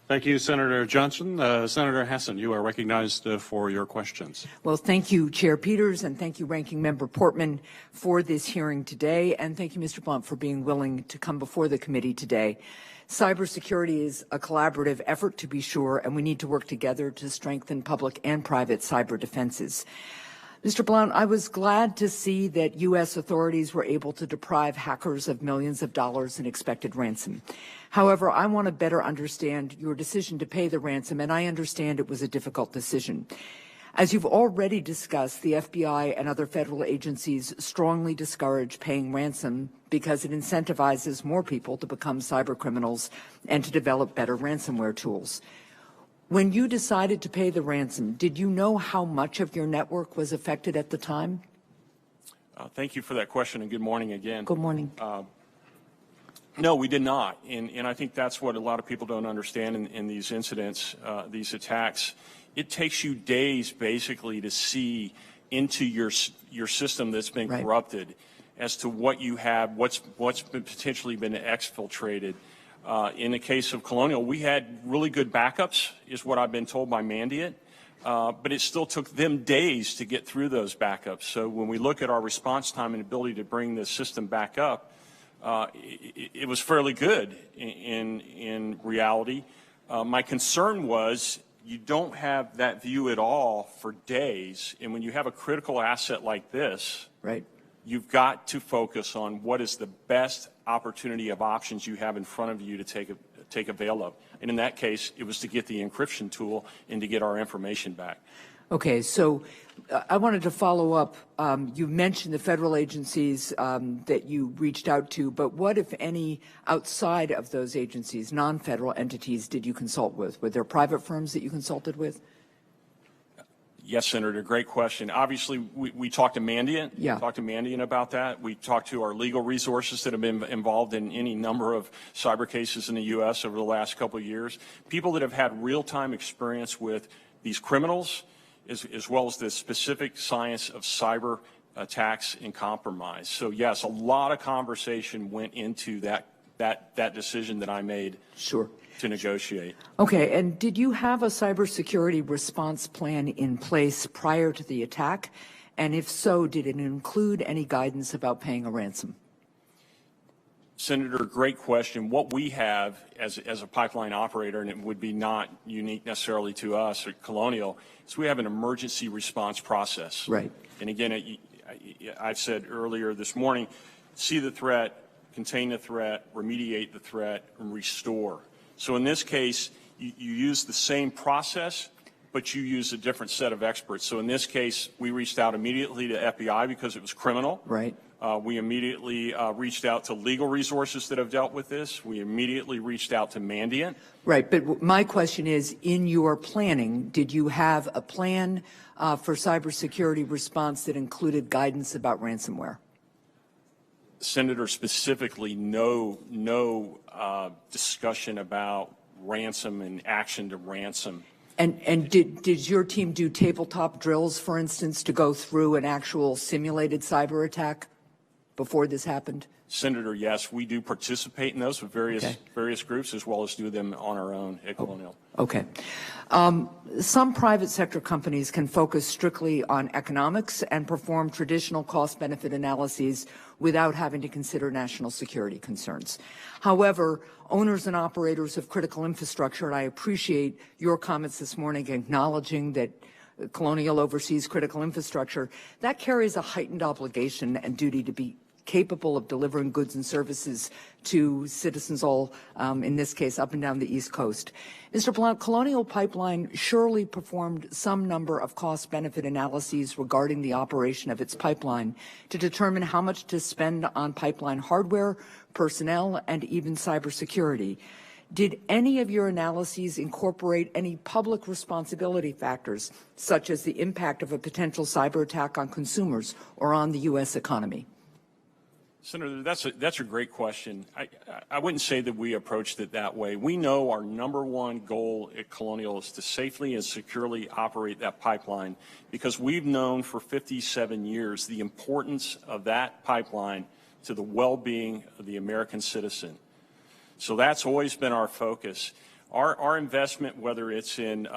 Thank you, Senator Johnson. Senator Hassan, you are recognized for your questions. Well, thank you, Chair Peters, and thank you, Ranking Member Portman, for this hearing today, and thank you, Mr. Blunt, for being willing to come before the committee today. Cybersecurity is a collaborative effort, to be sure, and we need to work together to strengthen public and private cyber defenses. Mr. Blount, I was glad to see that U.S. authorities were able to deprive hackers of millions of dollars in expected ransom. However, I want to better understand your decision to pay the ransom, and I understand it was a difficult decision. As you've already discussed, the FBI and other federal agencies strongly discourage paying ransom because it incentivizes more people to become cybercriminals and to develop better ransomware tools. When you decided to pay the ransom, did you know how much of your network was affected at the time? Thank you for that question, and good morning again. Good morning. No, we did not, and I think that's what a lot of people don't understand in these incidents, these attacks. It takes you days, basically, to see into your system that's been corrupted as to what you have, what's potentially been exfiltrated. In the case of Colonial, we had really good backups, is what I've been told by Mandiant, but it still took them days to get through those backups. So when we look at our response time and ability to bring the system back up, it was fairly good in reality. My concern was you don't have that view at all for days, and when you have a critical asset like this, you've got to focus on what is the best opportunity of options you have in front of you to take avail of. And in that case, it was to get the encryption tool and to get our information back. Okay, so I wanted to follow up. You mentioned the federal agencies that you reached out to, but what, if any, outside of those agencies, non-federal entities, did you consult with? Were there private firms that you consulted with? Yes, Senator, great question. Obviously, we talked to Mandiant. Yeah. Talked to Mandiant about that. We talked to our legal resources that have been involved in any number of cyber cases in the U.S. over the last couple of years. People that have had real-time experience with these criminals, as well as the specific science of cyber attacks and compromise. So yes, a lot of conversation went into that decision that I made. Sure. To negotiate. Okay, and did you have a cybersecurity response plan in place prior to the attack? And if so, did it include any guidance about paying a ransom? Senator, great question. What we have as a pipeline operator, and it would be not unique necessarily to us at Colonial, is we have an emergency response process. Right. And again, I've said earlier this morning, see the threat, contain the threat, remediate the threat, and restore. So in this case, you use the same process, but you use a different set of experts. So in this case, we reached out immediately to FBI because it was criminal. Right. We immediately reached out to legal resources that have dealt with this. We immediately reached out to Mandiant. Right, but my question is, in your planning, did you have a plan for cybersecurity response that included guidance about ransomware? Senator, specifically, no discussion about ransom and action to ransom. And did your team do tabletop drills, for instance, to go through an actual simulated cyber attack before this happened? Senator, yes, we do participate in those with various groups, as well as do them on our own at Colonial. Okay. Some private sector companies can focus strictly on economics and perform traditional cost-benefit analyses without having to consider national security concerns. However, owners and operators of critical infrastructure, and I appreciate your comments this morning acknowledging that Colonial oversees critical infrastructure, that carries a heightened obligation and duty to be capable of delivering goods and services to citizens all, in this case, up and down the East Coast. Mr. Blount, Colonial Pipeline surely performed some number of cost-benefit analyses regarding the operation of its pipeline to determine how much to spend on pipeline hardware, personnel, and even cybersecurity. Did any of your analyses incorporate any public responsibility factors, such as the impact of a potential cyber attack on consumers or on the U.S. economy? Senator, that's a great question. I wouldn't say that we approached it that way. We know our number one goal at Colonial is to safely and securely operate that pipeline because we've known for 57 years the importance of that pipeline to the well-being of the American citizen. So that's always been our focus. Our investment, whether it's in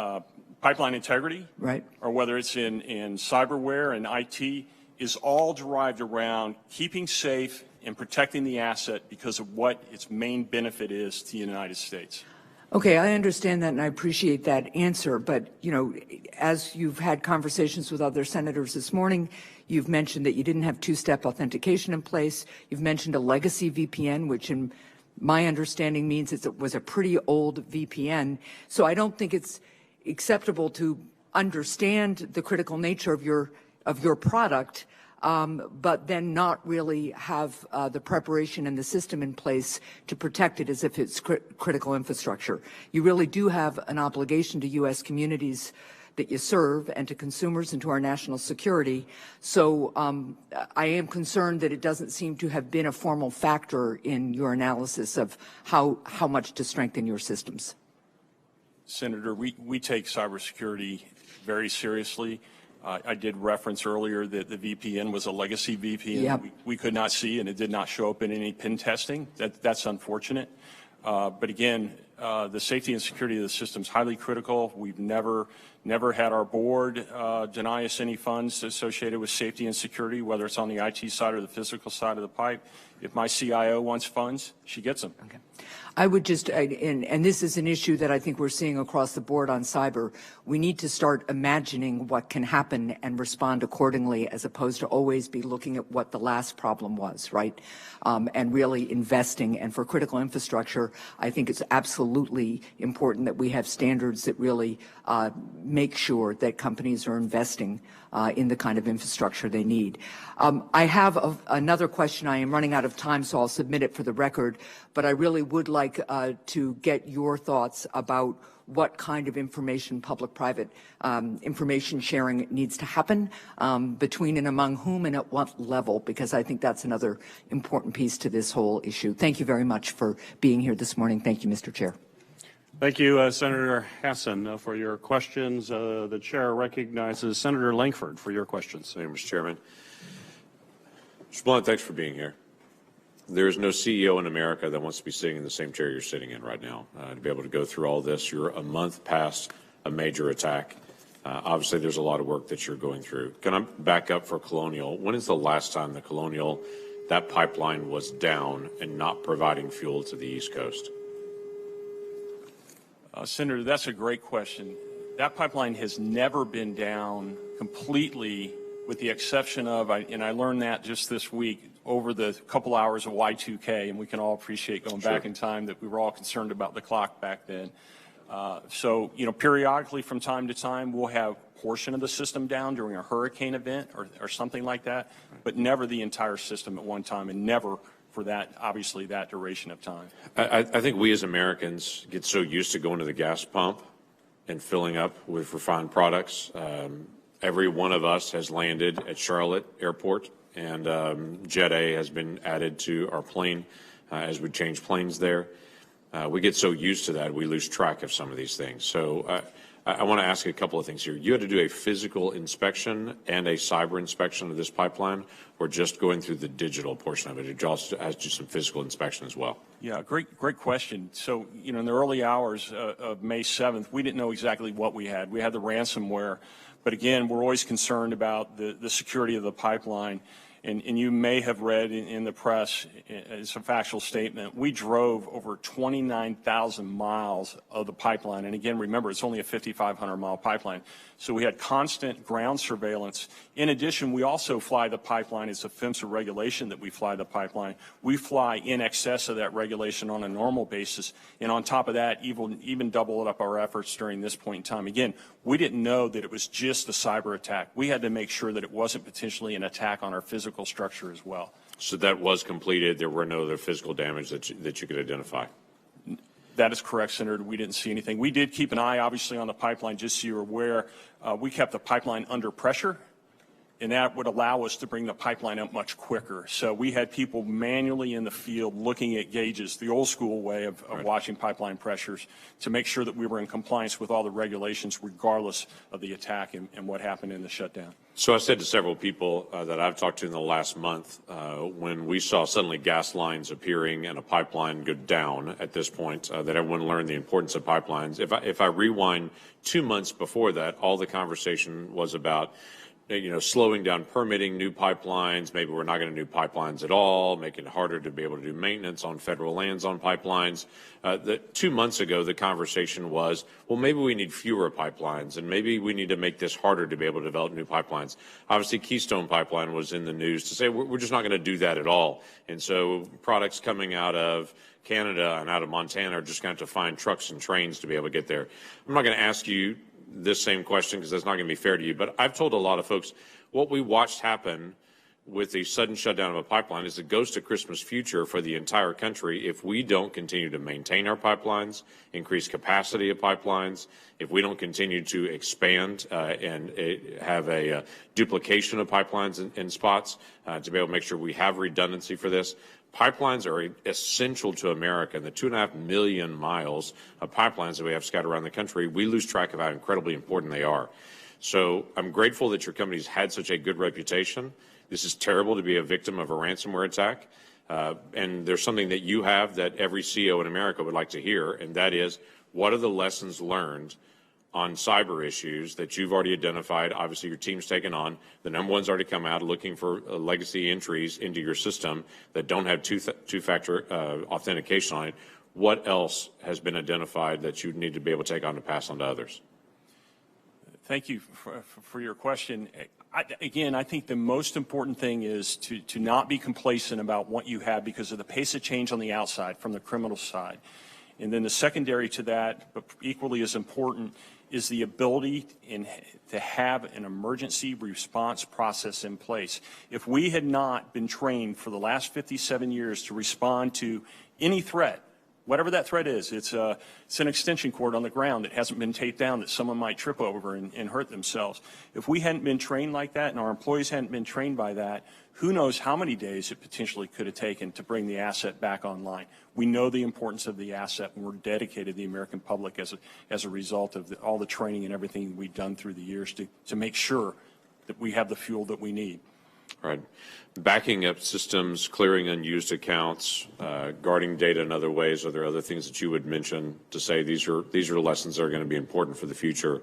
pipeline integrity, right, or whether it's in cyberware and IT, is all derived around keeping safe and protecting the asset because of what its main benefit is to the United States. Okay, I understand that and I appreciate that answer, but, you know, as you've had conversations with other senators this morning, you've mentioned that you didn't have two-step authentication in place. You've mentioned a legacy VPN, which in my understanding means it was a pretty old VPN. So I don't think it's acceptable to understand the critical nature of your product, but then not really have the preparation and the system in place to protect it as if it's critical infrastructure. You really do have an obligation to U.S. communities that you serve and to consumers and to our national security. So I am concerned that it doesn't seem to have been a formal factor in your analysis of how much to strengthen your systems. Senator, we take cybersecurity very seriously. I did reference earlier that the VPN was a legacy VPN. Yep. We could not see, and it did not show up in any pen testing. That's unfortunate. But again, the safety and security of the system is highly critical. We've never had our board deny us any funds associated with safety and security, whether it's on the IT side or the physical side of the pipe. If my CIO wants funds, she gets them. Okay. I would just, and this is an issue that I think we're seeing across the board on cyber, we need to start imagining what can happen and respond accordingly as opposed to always be looking at what the last problem was, right? And really investing. And for critical infrastructure, I think it's absolutely absolutely important that we have standards that really make sure that companies are investing in the kind of infrastructure they need. I have another question. I am running out of time, so I'll submit it for the record, but I really would like to get your thoughts about what kind of information, public-private information sharing needs to happen between and among whom and at what level, because I think that's another important piece to this whole issue. Thank you very much for being here this morning. Thank you, Mr. Chair. Thank you, Senator Hassan, for your questions. The chair recognizes Senator Langford for your questions. Thank you, Mr. Chairman. Mr. Blunt, thanks for being here. There is no CEO in America that wants to be sitting in the same chair you're sitting in right now. To be able to go through all this, you're a month past a major attack. Obviously, there's a lot of work that you're going through. Can I back up for Colonial? When is the last time the Colonial, that pipeline was down and not providing fuel to the East Coast? Senator, that's a great question. That pipeline has never been down completely, with the exception of, and I learned that just this week, over the couple hours of Y2K, and we can all appreciate going back in time that we were all concerned about the clock back then. So, periodically from time to time, we'll have a portion of the system down during a hurricane event or something like that, but never the entire system at one time, and never for that, obviously, that duration of time. I think we as Americans get so used to going to the gas pump and filling up with refined products. Every one of us has landed at Charlotte Airport, and Jet A has been added to our plane as we change planes there. We get so used to that, we lose track of some of these things. So I want to ask a couple of things here. You had to do a physical inspection and a cyber inspection of this pipeline, or just going through the digital portion of it? Did you also have to do some physical inspection as well? Yeah, great question. So, in the early hours of May 7th, we didn't know exactly what we had. We had the ransomware, but again, we're always concerned about the security of the pipeline. And you may have read in the press, it's a factual statement, we drove over 29,000 miles of the pipeline. And again, remember, it's only a 5,500-mile pipeline. So we had constant ground surveillance. In addition, we also fly the pipeline. It's a PHMSA regulation that we fly the pipeline. We fly in excess of that regulation on a normal basis. And on top of that, even double up our efforts during this point in time. Again, we didn't know that it was just a cyber attack. We had to make sure that it wasn't potentially an attack on our physical structure as well. So that was completed. There were no other physical damage that you could identify? That is correct, Senator. We didn't see anything. We did keep an eye, obviously, on the pipeline, just so you're aware. We kept the pipeline under pressure, and that would allow us to bring the pipeline up much quicker. So we had people manually in the field looking at gauges, the old school way of watching pipeline pressures, to make sure that we were in compliance with all the regulations regardless of the attack and what happened in the shutdown. So I said to several people that I've talked to in the last month, when we saw suddenly gas lines appearing and a pipeline go down at this point, that everyone learned the importance of pipelines. If I rewind 2 months before that, all the conversation was about slowing down permitting new pipelines. Maybe we're not going to do pipelines at all, making it harder to be able to do maintenance on federal lands on pipelines. 2 months ago, the conversation was, well, maybe we need fewer pipelines, and maybe we need to make this harder to be able to develop new pipelines. Obviously, Keystone Pipeline was in the news to say we're just not going to do that at all. And so products coming out of Canada and out of Montana are just going to have to find trucks and trains to be able to get there. I'm not going to ask you this same question because that's not going to be fair to you, but I've told a lot of folks what we watched happen with the sudden shutdown of a pipeline is a ghost of Christmas future for the entire country if we don't continue to maintain our pipelines, increase capacity of pipelines, if we don't continue to expand and have a duplication of pipelines in spots to be able to make sure we have redundancy for this. Pipelines are essential to America, and the 2.5 million miles of pipelines that we have scattered around the country, we lose track of how incredibly important they are. So I'm grateful that your company's had such a good reputation. This is terrible to be a victim of a ransomware attack, and there's something that you have that every CEO in America would like to hear, and that is, what are the lessons learned on cyber issues that you've already identified? Obviously, your team's taken on. The number one's already come out looking for legacy entries into your system that don't have two-factor authentication on it. What else has been identified that you need to be able to take on to pass on to others? Thank you for your question. Again, I think the most important thing is to not be complacent about what you have because of the pace of change on the outside from the criminal side. And then the secondary to that, but equally as important, is the ability to have an emergency response process in place. If we had not been trained for the last 57 years to respond to any threat, whatever that threat is, it's an extension cord on the ground that hasn't been taped down that someone might trip over and hurt themselves. If we hadn't been trained like that and our employees hadn't been trained by that, who knows how many days it potentially could have taken to bring the asset back online. We know the importance of the asset, and we're dedicated to the American public as a result of all the training and everything we've done through the years to make sure that we have the fuel that we need. Right. Backing up systems, clearing unused accounts, guarding data in other ways. Are there other things that you would mention to say these are lessons that are going to be important for the future?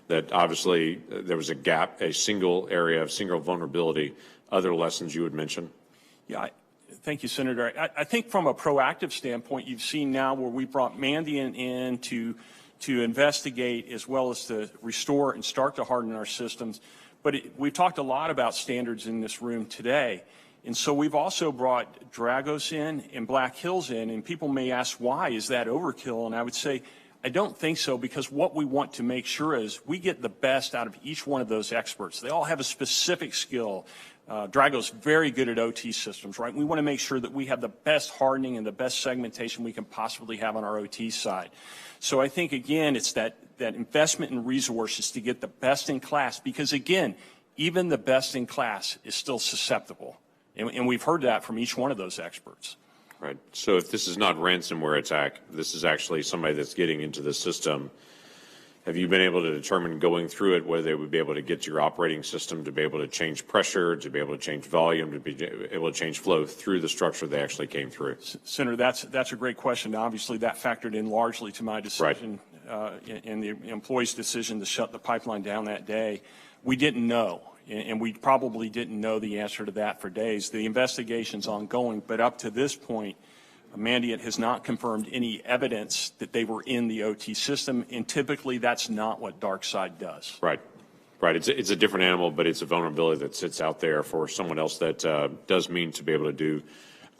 That obviously there was a gap, a single area of single vulnerability. Other lessons you would mention? Yeah, thank you, Senator. I think from a proactive standpoint, you've seen now where we brought Mandiant in to investigate as well as to restore and start to harden our systems. But we've talked a lot about standards in this room today. And so we've also brought Dragos in and Black Hills in, and people may ask, why is that overkill? And I would say, I don't think so, because what we want to make sure is we get the best out of each one of those experts. They all have a specific skill. Drago's very good at OT systems, right? We want to make sure that we have the best hardening and the best segmentation we can possibly have on our OT side. So I think, again, it's that investment in resources to get the best in class, because, again, even the best in class is still susceptible. And we've heard that from each one of those experts. Right. So if this is not ransomware attack, this is actually somebody that's getting into the system. Have you been able to determine going through it whether they would be able to get to your operating system to be able to change pressure, to be able to change volume, to be able to change flow through the structure they actually came through? Senator, that's a great question. Obviously, that factored in largely to my decision, and the employee's decision to shut the pipeline down that day. We didn't know, and we probably didn't know the answer to that for days. The investigation's ongoing, but up to this point, Mandiant has not confirmed any evidence that they were in the OT system, and typically that's not what DarkSide does. Right. Right. It's a different animal, but it's a vulnerability that sits out there for someone else that does mean to be able to do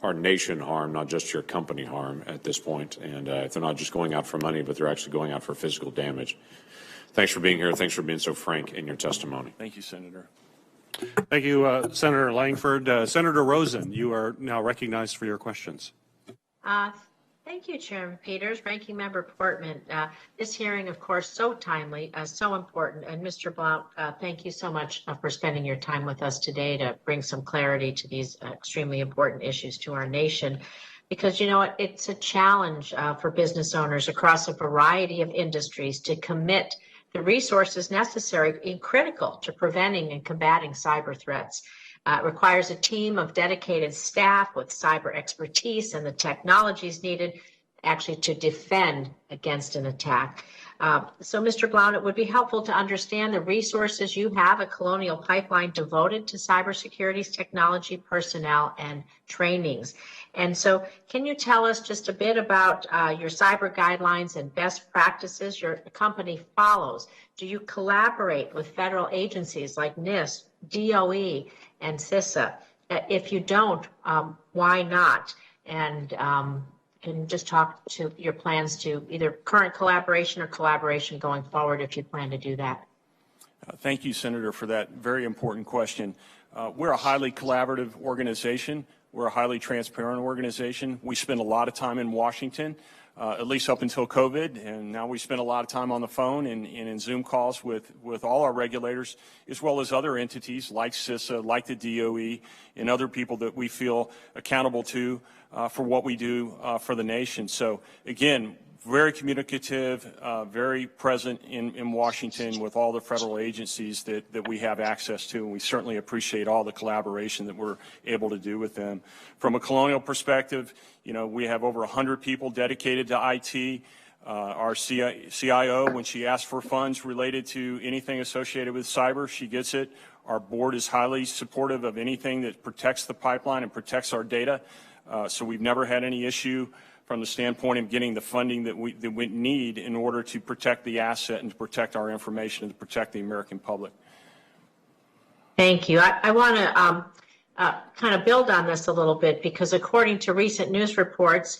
our nation harm, not just your company harm at this point. And if they're not just going out for money, but they're actually going out for physical damage. Thanks for being here. Thanks for being so frank in your testimony. Thank you, Senator. Thank you, Senator Langford. Senator Rosen, you are now recognized for your questions. Thank you, Chairman Peters, Ranking Member Portman. This hearing, of course, so timely, so important. And Mr. Blount, thank you so much for spending your time with us today to bring some clarity to these extremely important issues to our nation. Because, you know, it's a challenge for business owners across a variety of industries to commit the resources necessary and critical to preventing and combating cyber threats. It requires a team of dedicated staff with cyber expertise and the technologies needed actually to defend against an attack. So, Mr. Blount, it would be helpful to understand the resources you have at Colonial Pipeline devoted to cybersecurity's technology, personnel, and trainings. And so can you tell us just a bit about your cyber guidelines and best practices your company follows? Do you collaborate with federal agencies like NIST, DOE, and CISA? If you don't, why not? And can you just talk to your plans to either current collaboration or collaboration going forward if you plan to do that? Thank you, Senator, for that very important question. We're a highly collaborative organization. We're a highly transparent organization. We spend a lot of time in Washington, at least up until COVID, and now we spend a lot of time on the phone and in Zoom calls with all our regulators, as well as other entities like CISA, like the DOE, and other people that we feel accountable to for what we do for the nation. So, again, very communicative, very present in Washington with all the federal agencies that we have access to, and we certainly appreciate all the collaboration that we're able to do with them. From a Colonial perspective, you know, we have over 100 people dedicated to IT. Our CIO, when she asks for funds related to anything associated with cyber, she gets it. Our board is highly supportive of anything that protects the pipeline and protects our data. So we've never had any issue from the standpoint of getting the funding that we need in order to protect the asset and to protect our information and to protect the American public. Thank you. I want to kind of build on this a little bit, because according to recent news reports,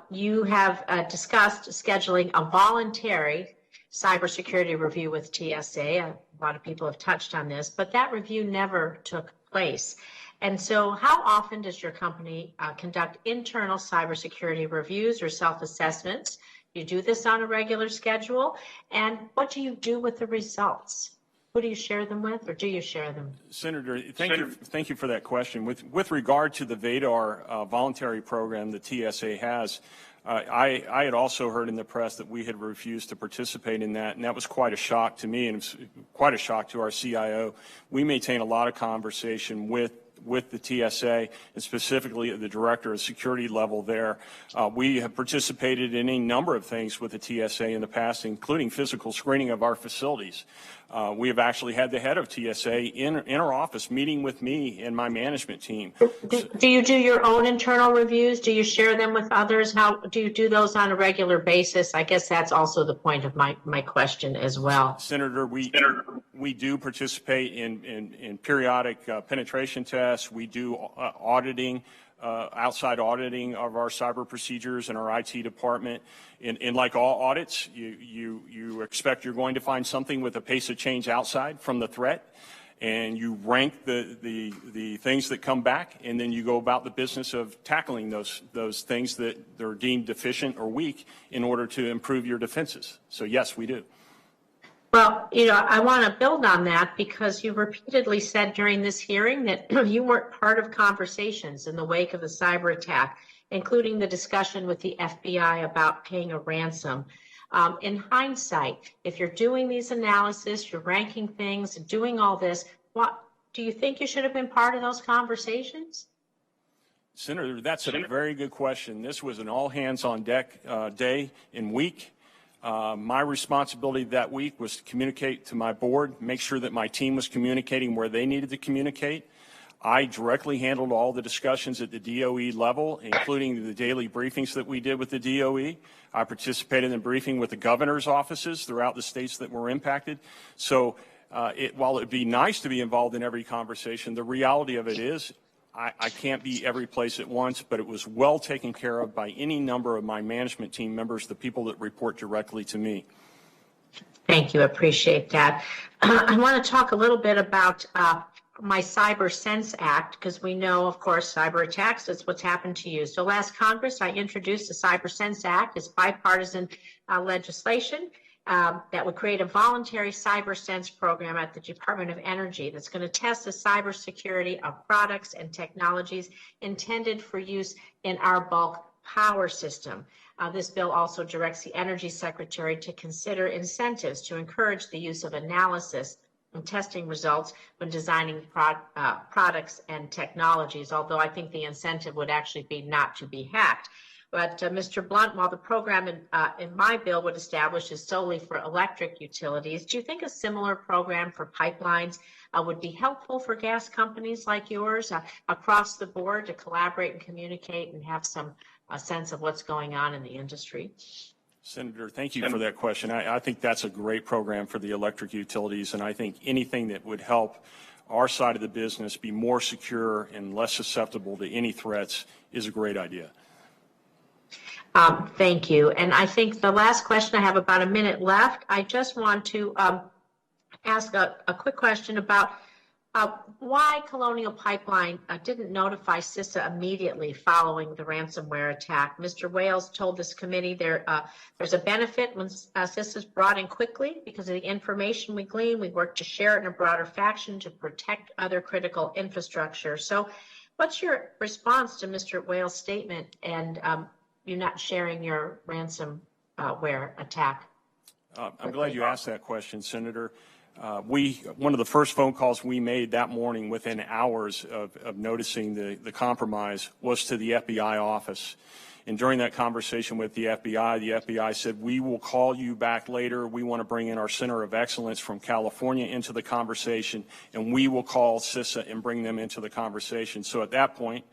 You have discussed scheduling a voluntary cybersecurity review with TSA. A lot of people have touched on this, but that review never took place. And so how often does your company conduct internal cybersecurity reviews or self-assessments? You do this on a regular schedule, and what do you do with the results? Who do you share them with, or do you share them? Senator, thank you for that question. With regard to the VADAR voluntary program that TSA has, I had also heard in the press that we had refused to participate in that, and that was quite a shock to me, and it was quite a shock to our CIO. We maintain a lot of conversation with the TSA, and specifically at the director of security level there. We have participated in a number of things with the TSA in the past, including physical screening of our facilities. We have actually had the head of TSA in our office meeting with me and my management team. Do you do your own internal reviews? Do you share them with others? How do you do those on a regular basis? I guess that's also the point of my question as well. Senator, we do participate in periodic penetration tests. We do auditing, outside auditing of our cyber procedures in our IT department. And like all audits, you expect you're going to find something with a pace of change outside from the threat, and you rank the things that come back, and then you go about the business of tackling those things that are deemed deficient or weak in order to improve your defenses. So yes, we do. Well, I want to build on that because you repeatedly said during this hearing that you weren't part of conversations in the wake of the cyber attack, including the discussion with the FBI about paying a ransom. In hindsight, if you're doing these analysis, you're ranking things, doing all this, what do you think you should have been part of those conversations? Senator, that's a very good question. This was an all-hands-on-deck day and week. My responsibility that week was to communicate to my board, make sure that my team was communicating where they needed to communicate. I directly handled all the discussions at the DOE level, including the daily briefings that we did with the DOE. I participated in briefing with the governor's offices throughout the states that were impacted. So while it would be nice to be involved in every conversation, the reality of it is I can't be every place at once, but it was well taken care of by any number of my management team members, the people that report directly to me. Thank you. Appreciate that. I want to talk a little bit about my Cyber Sense Act, because we know, of course, cyber attacks is what's happened to you. So last Congress, I introduced the Cyber Sense Act as bipartisan legislation that would create a voluntary cyber sense program at the Department of Energy that's going to test the cybersecurity of products and technologies intended for use in our bulk power system. This bill also directs the Energy Secretary to consider incentives to encourage the use of analysis and testing results when designing products and technologies, although I think the incentive would actually be not to be hacked. But Mr. Blunt, while the program in my bill would establish is solely for electric utilities, do you think a similar program for pipelines would be helpful for gas companies like yours across the board to collaborate and communicate and have some sense of what's going on in the industry? Senator, thank you for that question. I think that's a great program for the electric utilities, and I think anything that would help our side of the business be more secure and less susceptible to any threats is a great idea. Thank you. And I think the last question, I have about a minute left. I just want to ask a quick question about why Colonial Pipeline didn't notify CISA immediately following the ransomware attack. Mr. Wales told this committee there's a benefit when CISA is brought in quickly because of the information we glean. We work to share it in a broader fashion to protect other critical infrastructure. So what's your response to Mr. Wales' statement and you not sharing your ransomware attack? I'm glad you asked that question, Senator. One of the first phone calls we made that morning within hours of noticing the compromise was to the FBI office. And during that conversation with the FBI said, we will call you back later. We want to bring in our Center of Excellence from California into the conversation, and we will call CISA and bring them into the conversation. So at that point,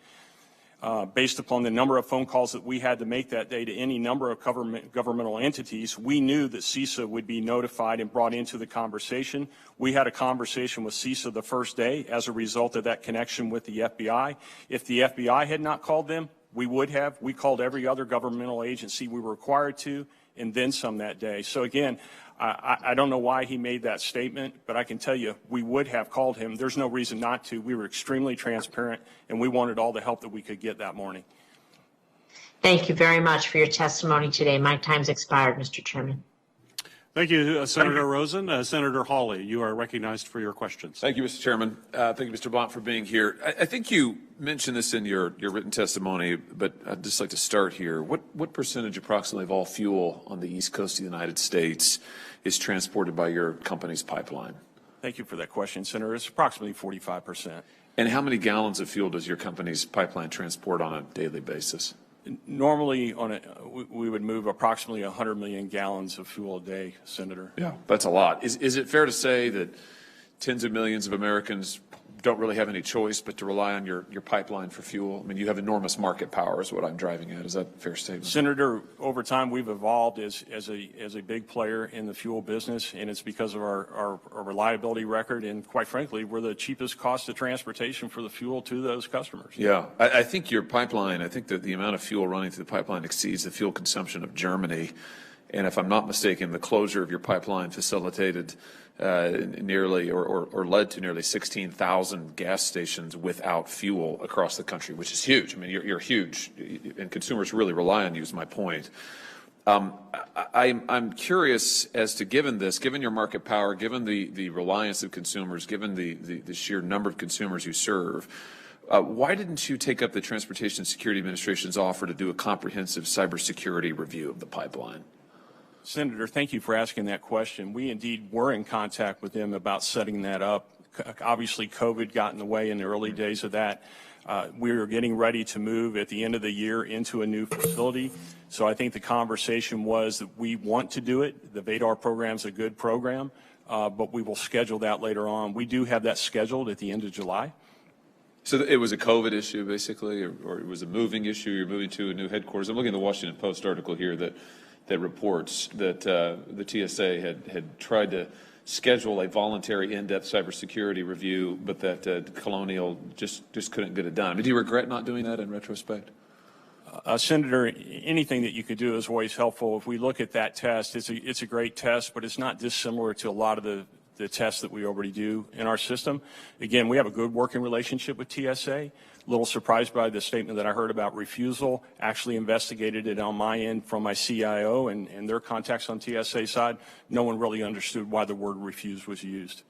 based upon the number of phone calls that we had to make that day to any number of governmental entities, we knew that CISA would be notified and brought into the conversation. We had a conversation with CISA the first day as a result of that connection with the FBI. If the FBI had not called them, We would have. We called every other governmental agency we were required to, and then some that day. So again, I don't know why he made that statement, but I can tell you we would have called him. There's no reason not to. We were extremely transparent, and we wanted all the help that we could get that morning. Thank you very much for your testimony today. My time's expired, Mr. Chairman. Thank you, Senator Rosen. Senator Hawley, you are recognized for your questions. Thank you, Mr. Chairman. Thank you, Mr. Blount, for being here. I think you mentioned this in your written testimony, but I'd just like to start here. What percentage approximately of all fuel on the East Coast of the United States is transported by your company's pipeline? Thank you for that question, Senator. It's approximately 45%. And how many gallons of fuel does your company's pipeline transport on a daily basis? Normally, we would move approximately 100 million gallons of fuel a day, Senator. Yeah, that's a lot. Is it fair to say that tens of millions of Americans don't really have any choice but to rely on your pipeline for fuel? I mean, you have enormous market power is what I'm driving at. Is that a fair statement? Senator, over time we've evolved as a big player in the fuel business, and it's because of our reliability record, and quite frankly, we're the cheapest cost of transportation for the fuel to those customers. Yeah, I think your pipeline, I think that the amount of fuel running through the pipeline exceeds the fuel consumption of Germany. And if I'm not mistaken, the closure of your pipeline facilitated nearly or led to nearly 16,000 gas stations without fuel across the country, which is huge. I mean, you're huge, and consumers really rely on you, is my point. I'm curious as to, given your market power, given the reliance of consumers, given the sheer number of consumers you serve, why didn't you take up the Transportation Security Administration's offer to do a comprehensive cybersecurity review of the pipeline? Senator, thank you for asking that question. We indeed were in contact with them about setting that up. Obviously, COVID got in the way in the early days of that. We were getting ready to move at the end of the year into a new facility. So I think the conversation was that we want to do it. The VADAR program is a good program, but we will schedule that later on. We do have that scheduled at the end of July. So it was a COVID issue, basically, or it was a moving issue? You're moving to a new headquarters. I'm looking at the Washington Post article here that reports that the TSA had tried to schedule a voluntary in-depth cybersecurity review, but that Colonial just couldn't get it done. I mean, do you regret not doing that in retrospect? Senator, anything that you could do is always helpful. If we look at that test, it's a great test, but it's not dissimilar to a lot of the tests that we already do in our system. Again, we have a good working relationship with TSA. A little surprised by the statement that I heard about refusal. Actually investigated it on my end from my CIO and their contacts on TSA side. No one really understood why the word refuse was used.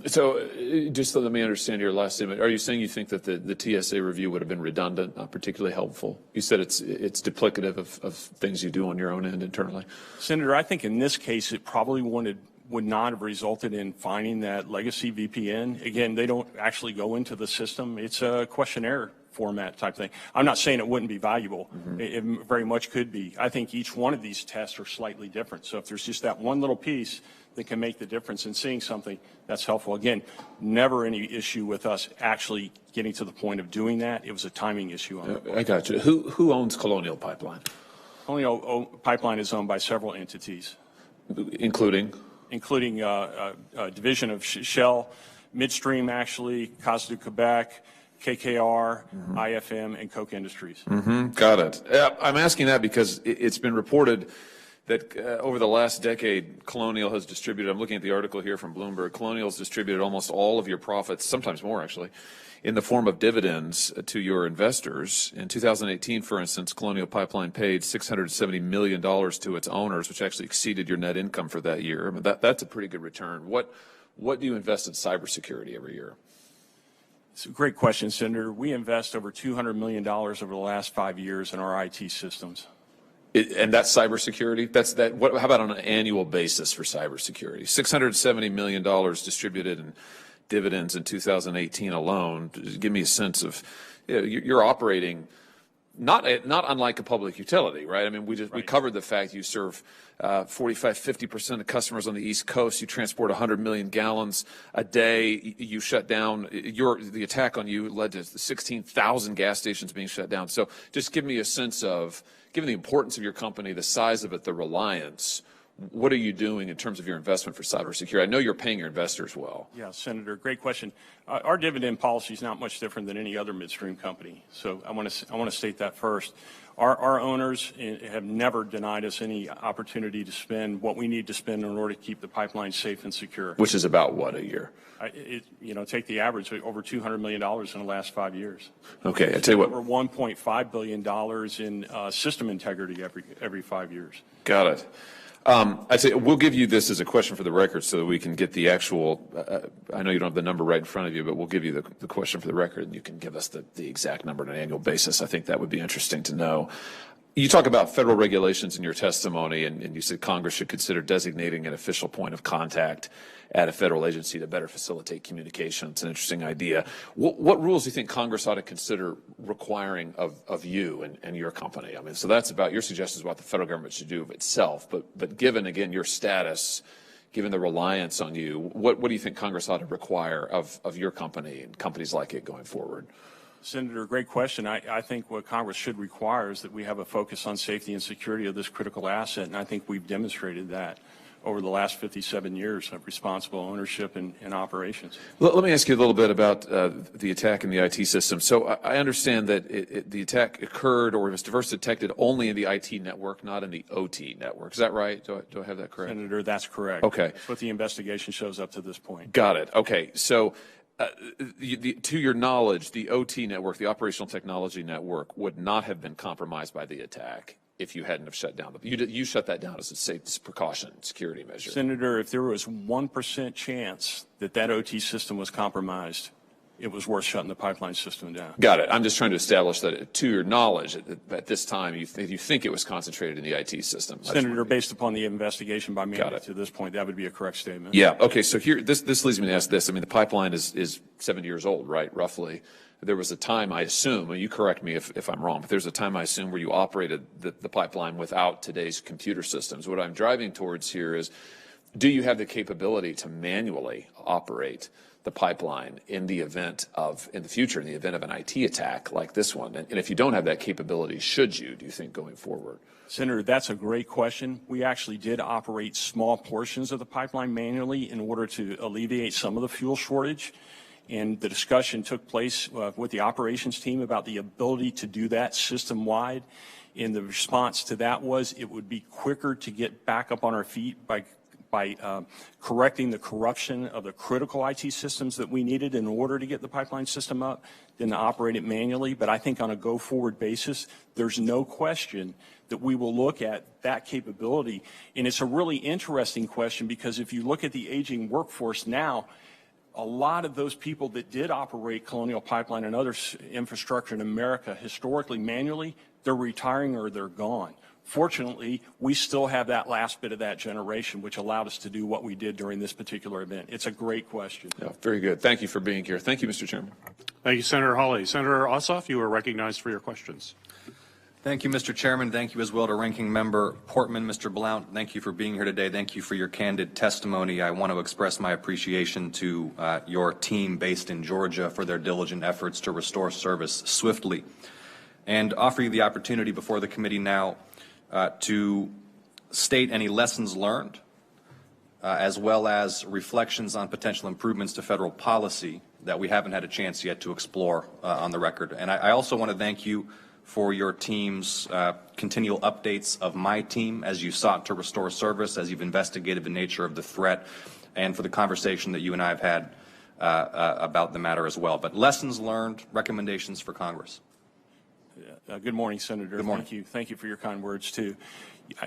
So just let me understand your last statement. Are you saying you think that the TSA review would have been redundant, not particularly helpful? You said it's duplicative of things you do on your own end internally. Senator, I think in this case it probably would not have resulted in finding that legacy VPN. Again, they don't actually go into the system. It's a questionnaire format type thing. I'm not saying it wouldn't be valuable. It very much could be. I think each one of these tests are slightly different. So if there's just that one little piece that can make the difference in seeing something, that's helpful. Again, never any issue with us actually getting to the point of doing that. It was a timing issue on it. I got you. Who owns Colonial Pipeline? Colonial Pipeline is owned by several entities. Including a division of Shell, Midstream, actually, Casa du Quebec, KKR, IFM, and Koch Industries. Got it. I'm asking that because it's been reported that over the last decade, Colonial has distributed, I'm looking at the article here from Bloomberg, Colonial has distributed almost all of your profits, sometimes more actually, in the form of dividends to your investors. In 2018, for instance, Colonial Pipeline paid $670 million to its owners, which actually exceeded your net income for that year. I mean, that's a pretty good return. What do you invest in cybersecurity every year? It's a great question, Senator. We invest over $200 million over the last 5 years in our IT systems. And that's cybersecurity? How about on an annual basis for cybersecurity? $670 million distributed in dividends in 2018 alone. Give me a sense of, you're operating not unlike a public utility, right? I mean, we covered the fact you serve 45-50% of customers on the East Coast. You transport 100 million gallons a day. You shut down. The attack on you led to 16,000 gas stations being shut down. So just give me a sense of, given the importance of your company, the size of it, the reliance, What are you doing in terms of your investment for cybersecurity? I know you're paying your investors well. Yeah, Senator, great question. Our dividend policy is not much different than any other midstream company. So I want to state that first. Our owners have never denied us any opportunity to spend what we need to spend in order to keep the pipeline safe and secure. Which is about what a year? Take the average, over $200 million in the last 5 years. Okay, I tell you what. Over $1.5 billion in system integrity every 5 years. Got it. I'd say we'll give you this as a question for the record so that we can get the actual, I know you don't have the number right in front of you, but we'll give you the question for the record and you can give us the exact number on an annual basis. I think that would be interesting to know. You talk about federal regulations in your testimony, and you said Congress should consider designating an official point of contact at a federal agency to better facilitate communication. It's an interesting idea. What rules do you think Congress ought to consider requiring of you and your company? I mean, so that's about your suggestions about what the federal government should do of itself. But given, again, your status, given the reliance on you, what do you think Congress ought to require of your company and companies like it going forward? Senator, great question. I think what Congress should require is that we have a focus on safety and security of this critical asset, and I think we've demonstrated that over the last 57 years of responsible ownership and operations. Let me ask you a little bit about the attack in the IT system. So I understand that the attack occurred or was first detected only in the IT network, not in the OT network. Is that right? Do I have that correct? Senator, that's correct. Okay. That's what the investigation shows up to this point. Got it. Okay. So to your knowledge, the OT network, the operational technology network, would not have been compromised by the attack if you hadn't have shut down. You shut that down as a safety precaution, security measure. Senator, if there was 1% chance that OT system was compromised, it was worth shutting the pipeline system down. Got it. I'm just trying to establish that, to your knowledge, at this time, you think it was concentrated in the IT system. Senator, based upon the investigation by me to this point, that would be a correct statement. Yeah. Okay. So here, this leads me to ask this. I mean, the pipeline is 7 years old, right? Roughly. There was a time, I assume, and you correct me if I'm wrong, but there's a time, I assume, where you operated the pipeline without today's computer systems. What I'm driving towards here is, do you have the capability to manually operate the pipeline in the future, in the event of an IT attack like this one? And if you don't have that capability, should you, do you think, going forward? Senator, that's a great question. We actually did operate small portions of the pipeline manually in order to alleviate some of the fuel shortage. And the discussion took place with the operations team about the ability to do that system-wide. And the response to that was it would be quicker to get back up on our feet by correcting the corruption of the critical IT systems that we needed in order to get the pipeline system up than to operate it manually. But I think on a go-forward basis, there's no question that we will look at that capability. And it's a really interesting question because if you look at the aging workforce now, a lot of those people that did operate Colonial Pipeline and other infrastructure in America historically manually, they're retiring or they're gone. Fortunately, we still have that last bit of that generation, which allowed us to do what we did during this particular event. It's a great question. Yeah, very good. Thank you for being here. Thank you, Mr. Chairman. Thank you, Senator Hawley. Senator Ossoff, you are recognized for your questions. Thank you, Mr. Chairman. Thank you as well to Ranking Member Portman. Mr. Blount, thank you for being here today. Thank you for your candid testimony. I want to express my appreciation to your team based in Georgia for their diligent efforts to restore service swiftly and offer you the opportunity before the committee now to state any lessons learned as well as reflections on potential improvements to federal policy that we haven't had a chance yet to explore on the record. And I also want to thank you for your team's continual updates of my team as you sought to restore service, as you've investigated the nature of the threat, and for the conversation that you and I have had about the matter as well. But lessons learned, recommendations for Congress. Good morning, Senator. Good morning. Thank you. Thank you for your kind words, too.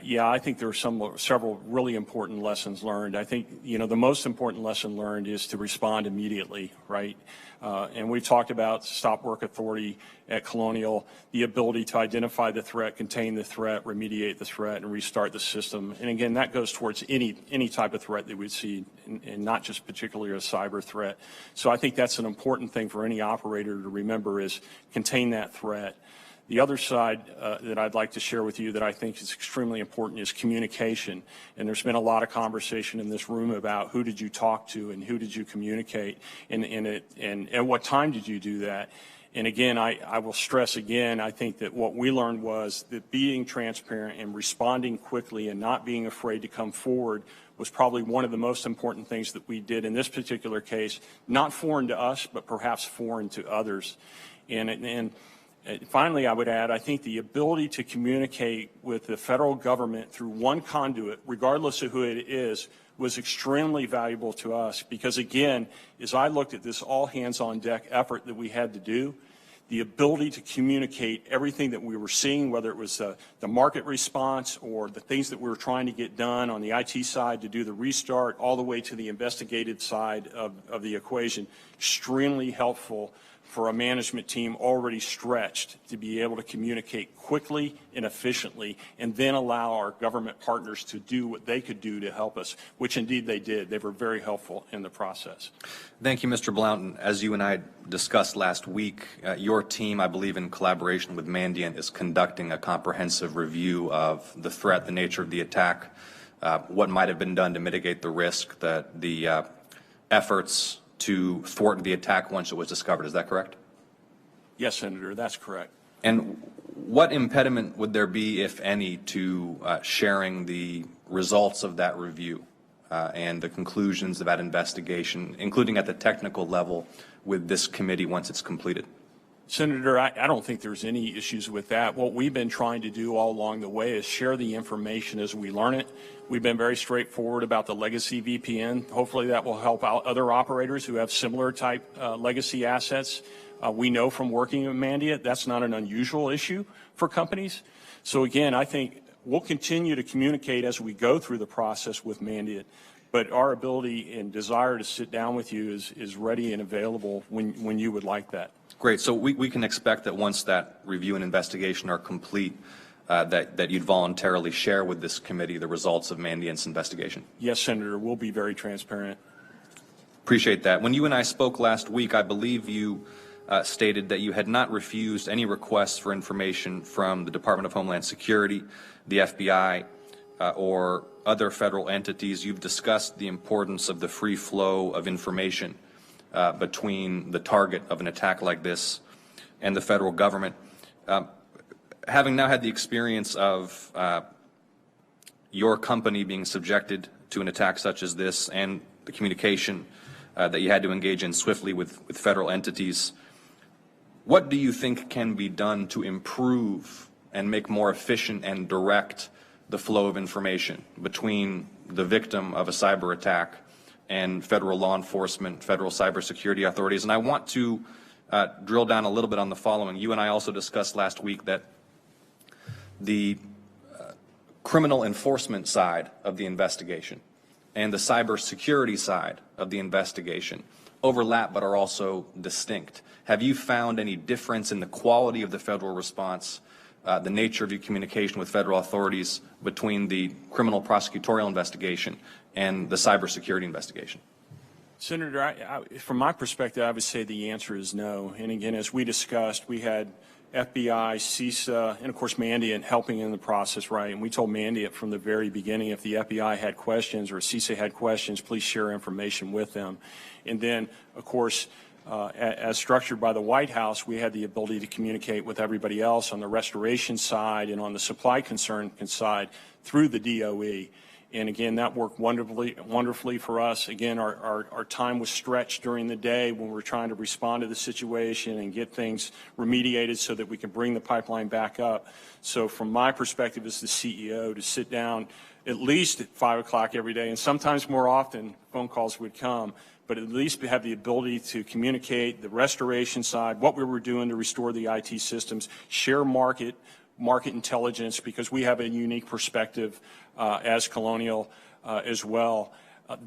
Yeah, I think there are several really important lessons learned. I think, the most important lesson learned is to respond immediately, right? And we've talked about stop work authority at Colonial, the ability to identify the threat, contain the threat, remediate the threat, and restart the system. And again, that goes towards any type of threat that we see, and not just particularly a cyber threat. So I think that's an important thing for any operator to remember is contain that threat. The other side that I'd like to share with you that I think is extremely important is communication. And there's been a lot of conversation in this room about who did you talk to and who did you communicate and at what time did you do that. And again, I will stress again, I think that what we learned was that being transparent and responding quickly and not being afraid to come forward was probably one of the most important things that we did in this particular case, not foreign to us, but perhaps foreign to others. And finally, I would add, I think the ability to communicate with the federal government through one conduit, regardless of who it is, was extremely valuable to us because, again, as I looked at this all-hands-on-deck effort that we had to do, the ability to communicate everything that we were seeing, whether it was the market response or the things that we were trying to get done on the IT side to do the restart, all the way to the investigative side of the equation, extremely helpful for a management team already stretched to be able to communicate quickly and efficiently and then allow our government partners to do what they could do to help us, which indeed they did. They were very helpful in the process. Thank you, Mr. Blount. As you and I discussed last week, your team, I believe in collaboration with Mandiant, is conducting a comprehensive review of the threat, the nature of the attack, what might have been done to mitigate the risk, the efforts to thwart the attack once it was discovered. Is that correct? Yes, Senator, that's correct. And what impediment would there be, if any, to sharing the results of that review and the conclusions of that investigation, including at the technical level, with this committee once it's completed? Senator, I don't think there's any issues with that. What we've been trying to do all along the way is share the information as we learn it. We've been very straightforward about the legacy VPN. Hopefully that will help out other operators who have similar type legacy assets. We know from working with Mandiant that's not an unusual issue for companies. So again, I think we'll continue to communicate as we go through the process with Mandiant. But our ability and desire to sit down with you is ready and available when you would like that. Great. So we can expect that once that review and investigation are complete, that you'd voluntarily share with this committee the results of Mandiant's investigation. Yes, Senator. We'll be very transparent. Appreciate that. When you and I spoke last week, I believe you stated that you had not refused any requests for information from the Department of Homeland Security, the FBI, or other federal entities. You've discussed the importance of the free flow of information between the target of an attack like this and the federal government. Having now had the experience of your company being subjected to an attack such as this and the communication that you had to engage in swiftly with federal entities, what do you think can be done to improve and make more efficient and direct the flow of information between the victim of a cyber attack and federal law enforcement, federal cybersecurity authorities? And I want to drill down a little bit on the following. You and I also discussed last week that the criminal enforcement side of the investigation and the cybersecurity side of the investigation overlap but are also distinct. Have you found any difference in the quality of the federal response, the nature of your communication with federal authorities between the criminal prosecutorial investigation and the cybersecurity investigation? Senator, from my perspective, I would say the answer is no. And again, as we discussed, we had FBI, CISA, and of course Mandiant helping in the process, right? And we told Mandiant from the very beginning, if the FBI had questions or CISA had questions, please share information with them. And then, of course, as structured by the White House, we had the ability to communicate with everybody else on the restoration side and on the supply concern side through the DOE. And again, that worked wonderfully for us. Again, our time was stretched during the day when we were trying to respond to the situation and get things remediated so that we can bring the pipeline back up. So from my perspective as the CEO, to sit down at least at 5 o'clock every day, and sometimes more often phone calls would come, but at least have the ability to communicate the restoration side, what we were doing to restore the IT systems, share market intelligence, because we have a unique perspective as Colonial as well.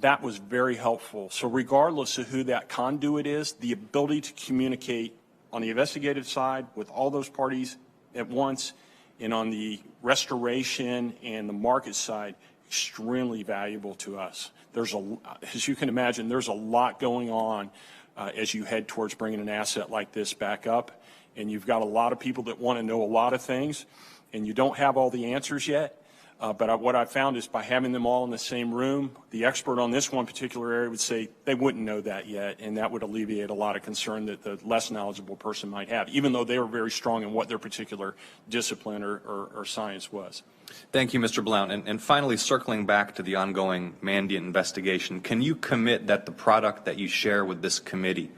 That was very helpful. So regardless of who that conduit is, the ability to communicate on the investigative side with all those parties at once, and on the restoration and the market side, extremely valuable to us. As you can imagine, there's a lot going on as you head towards bringing an asset like this back up. and you've got a lot of people that want to know a lot of things, and you don't have all the answers yet. But what I found is by having them all in the same room, the expert on this one particular area would say they wouldn't know that yet, and that would alleviate a lot of concern that the less knowledgeable person might have, even though they were very strong in what their particular discipline or science was. Thank you, Mr. Blount. And finally, circling back to the ongoing Mandiant investigation, can you commit that the product that you share with this committee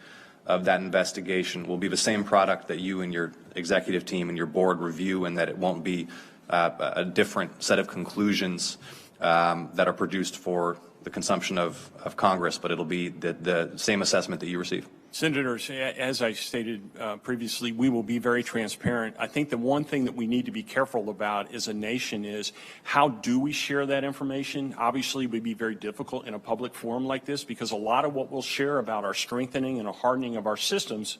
of that investigation will be the same product that you and your executive team and your board review, and that it won't be a different set of conclusions that are produced for the consumption of Congress, but it'll be the same assessment that you receive? Senators, as I stated previously, we will be very transparent. I think the one thing that we need to be careful about as a nation is how do we share that information? Obviously, it would be very difficult in a public forum like this because a lot of what we'll share about our strengthening and a hardening of our systems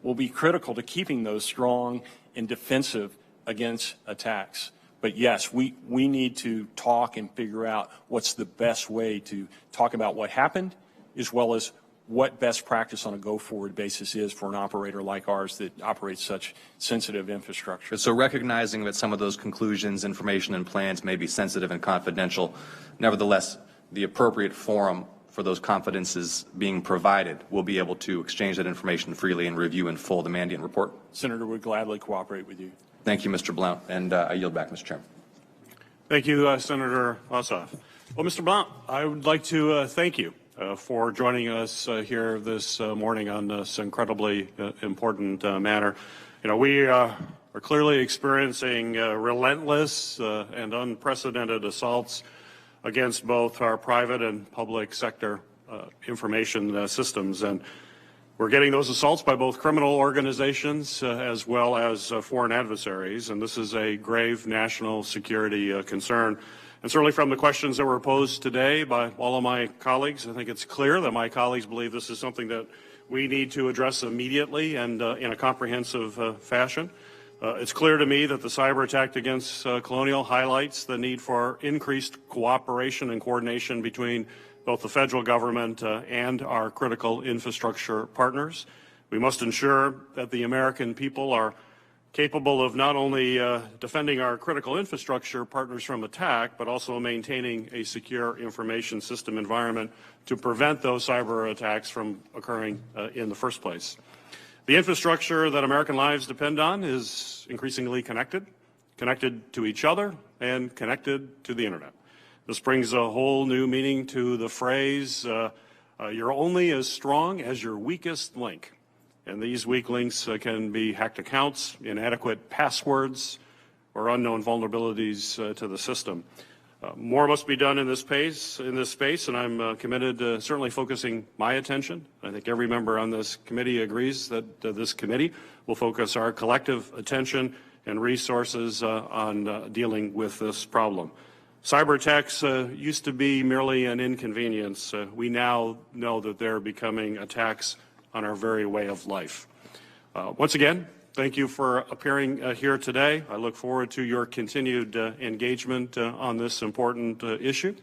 will be critical to keeping those strong and defensive against attacks. But yes, we need to talk and figure out what's the best way to talk about what happened, as well as what best practice on a go-forward basis is for an operator like ours that operates such sensitive infrastructure. So recognizing that some of those conclusions, information, and plans may be sensitive and confidential, nevertheless, the appropriate forum for those confidences being provided will be able to exchange that information freely and review in full the Mandiant report? Senator would gladly cooperate with you. Thank you, Mr. Blount, and I yield back, Mr. Chairman. Thank you, Senator Ossoff. Well, Mr. Blount, I would like to thank you for joining us here this morning on this incredibly important matter. You know, we are clearly experiencing relentless and unprecedented assaults against both our private and public sector information systems, and we're getting those assaults by both criminal organizations as well as foreign adversaries, and this is a grave national security concern. And certainly from the questions that were posed today by all of my colleagues, I think it's clear that my colleagues believe this is something that we need to address immediately and in a comprehensive fashion. It's clear to me that the cyber attack against Colonial highlights the need for increased cooperation and coordination between both the federal government and our critical infrastructure partners. We must ensure that the American people are capable of not only defending our critical infrastructure partners from attack, but also maintaining a secure information system environment to prevent those cyber attacks from occurring in the first place. The infrastructure that American lives depend on is increasingly connected to each other, and connected to the internet. This brings a whole new meaning to the phrase, you're only as strong as your weakest link. And these weak links can be hacked accounts, inadequate passwords, or unknown vulnerabilities to the system. More must be done in this space, and I'm committed to certainly focusing my attention. I think every member on this committee agrees that this committee will focus our collective attention and resources on dealing with this problem. Cyber attacks used to be merely an inconvenience. We now know that they're becoming attacks on our very way of life. Once again, thank you for appearing here today. I look forward to your continued engagement on this important issue.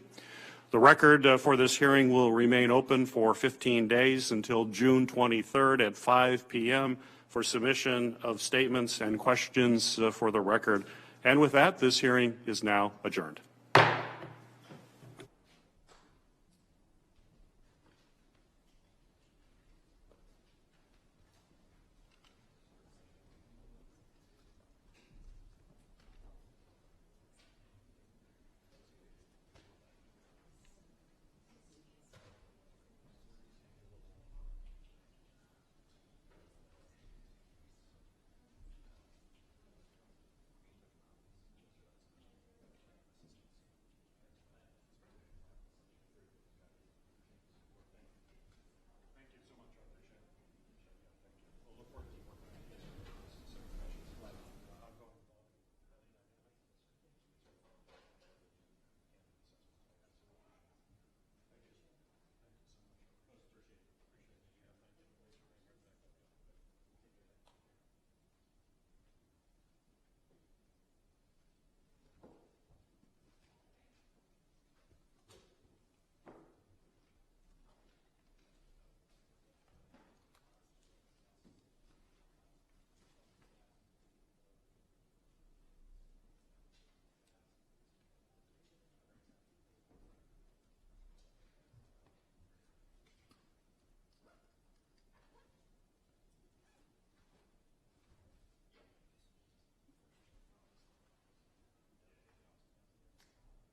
The record for this hearing will remain open for 15 days until June 23rd at 5 p.m. for submission of statements and questions for the record. And with that, this hearing is now adjourned.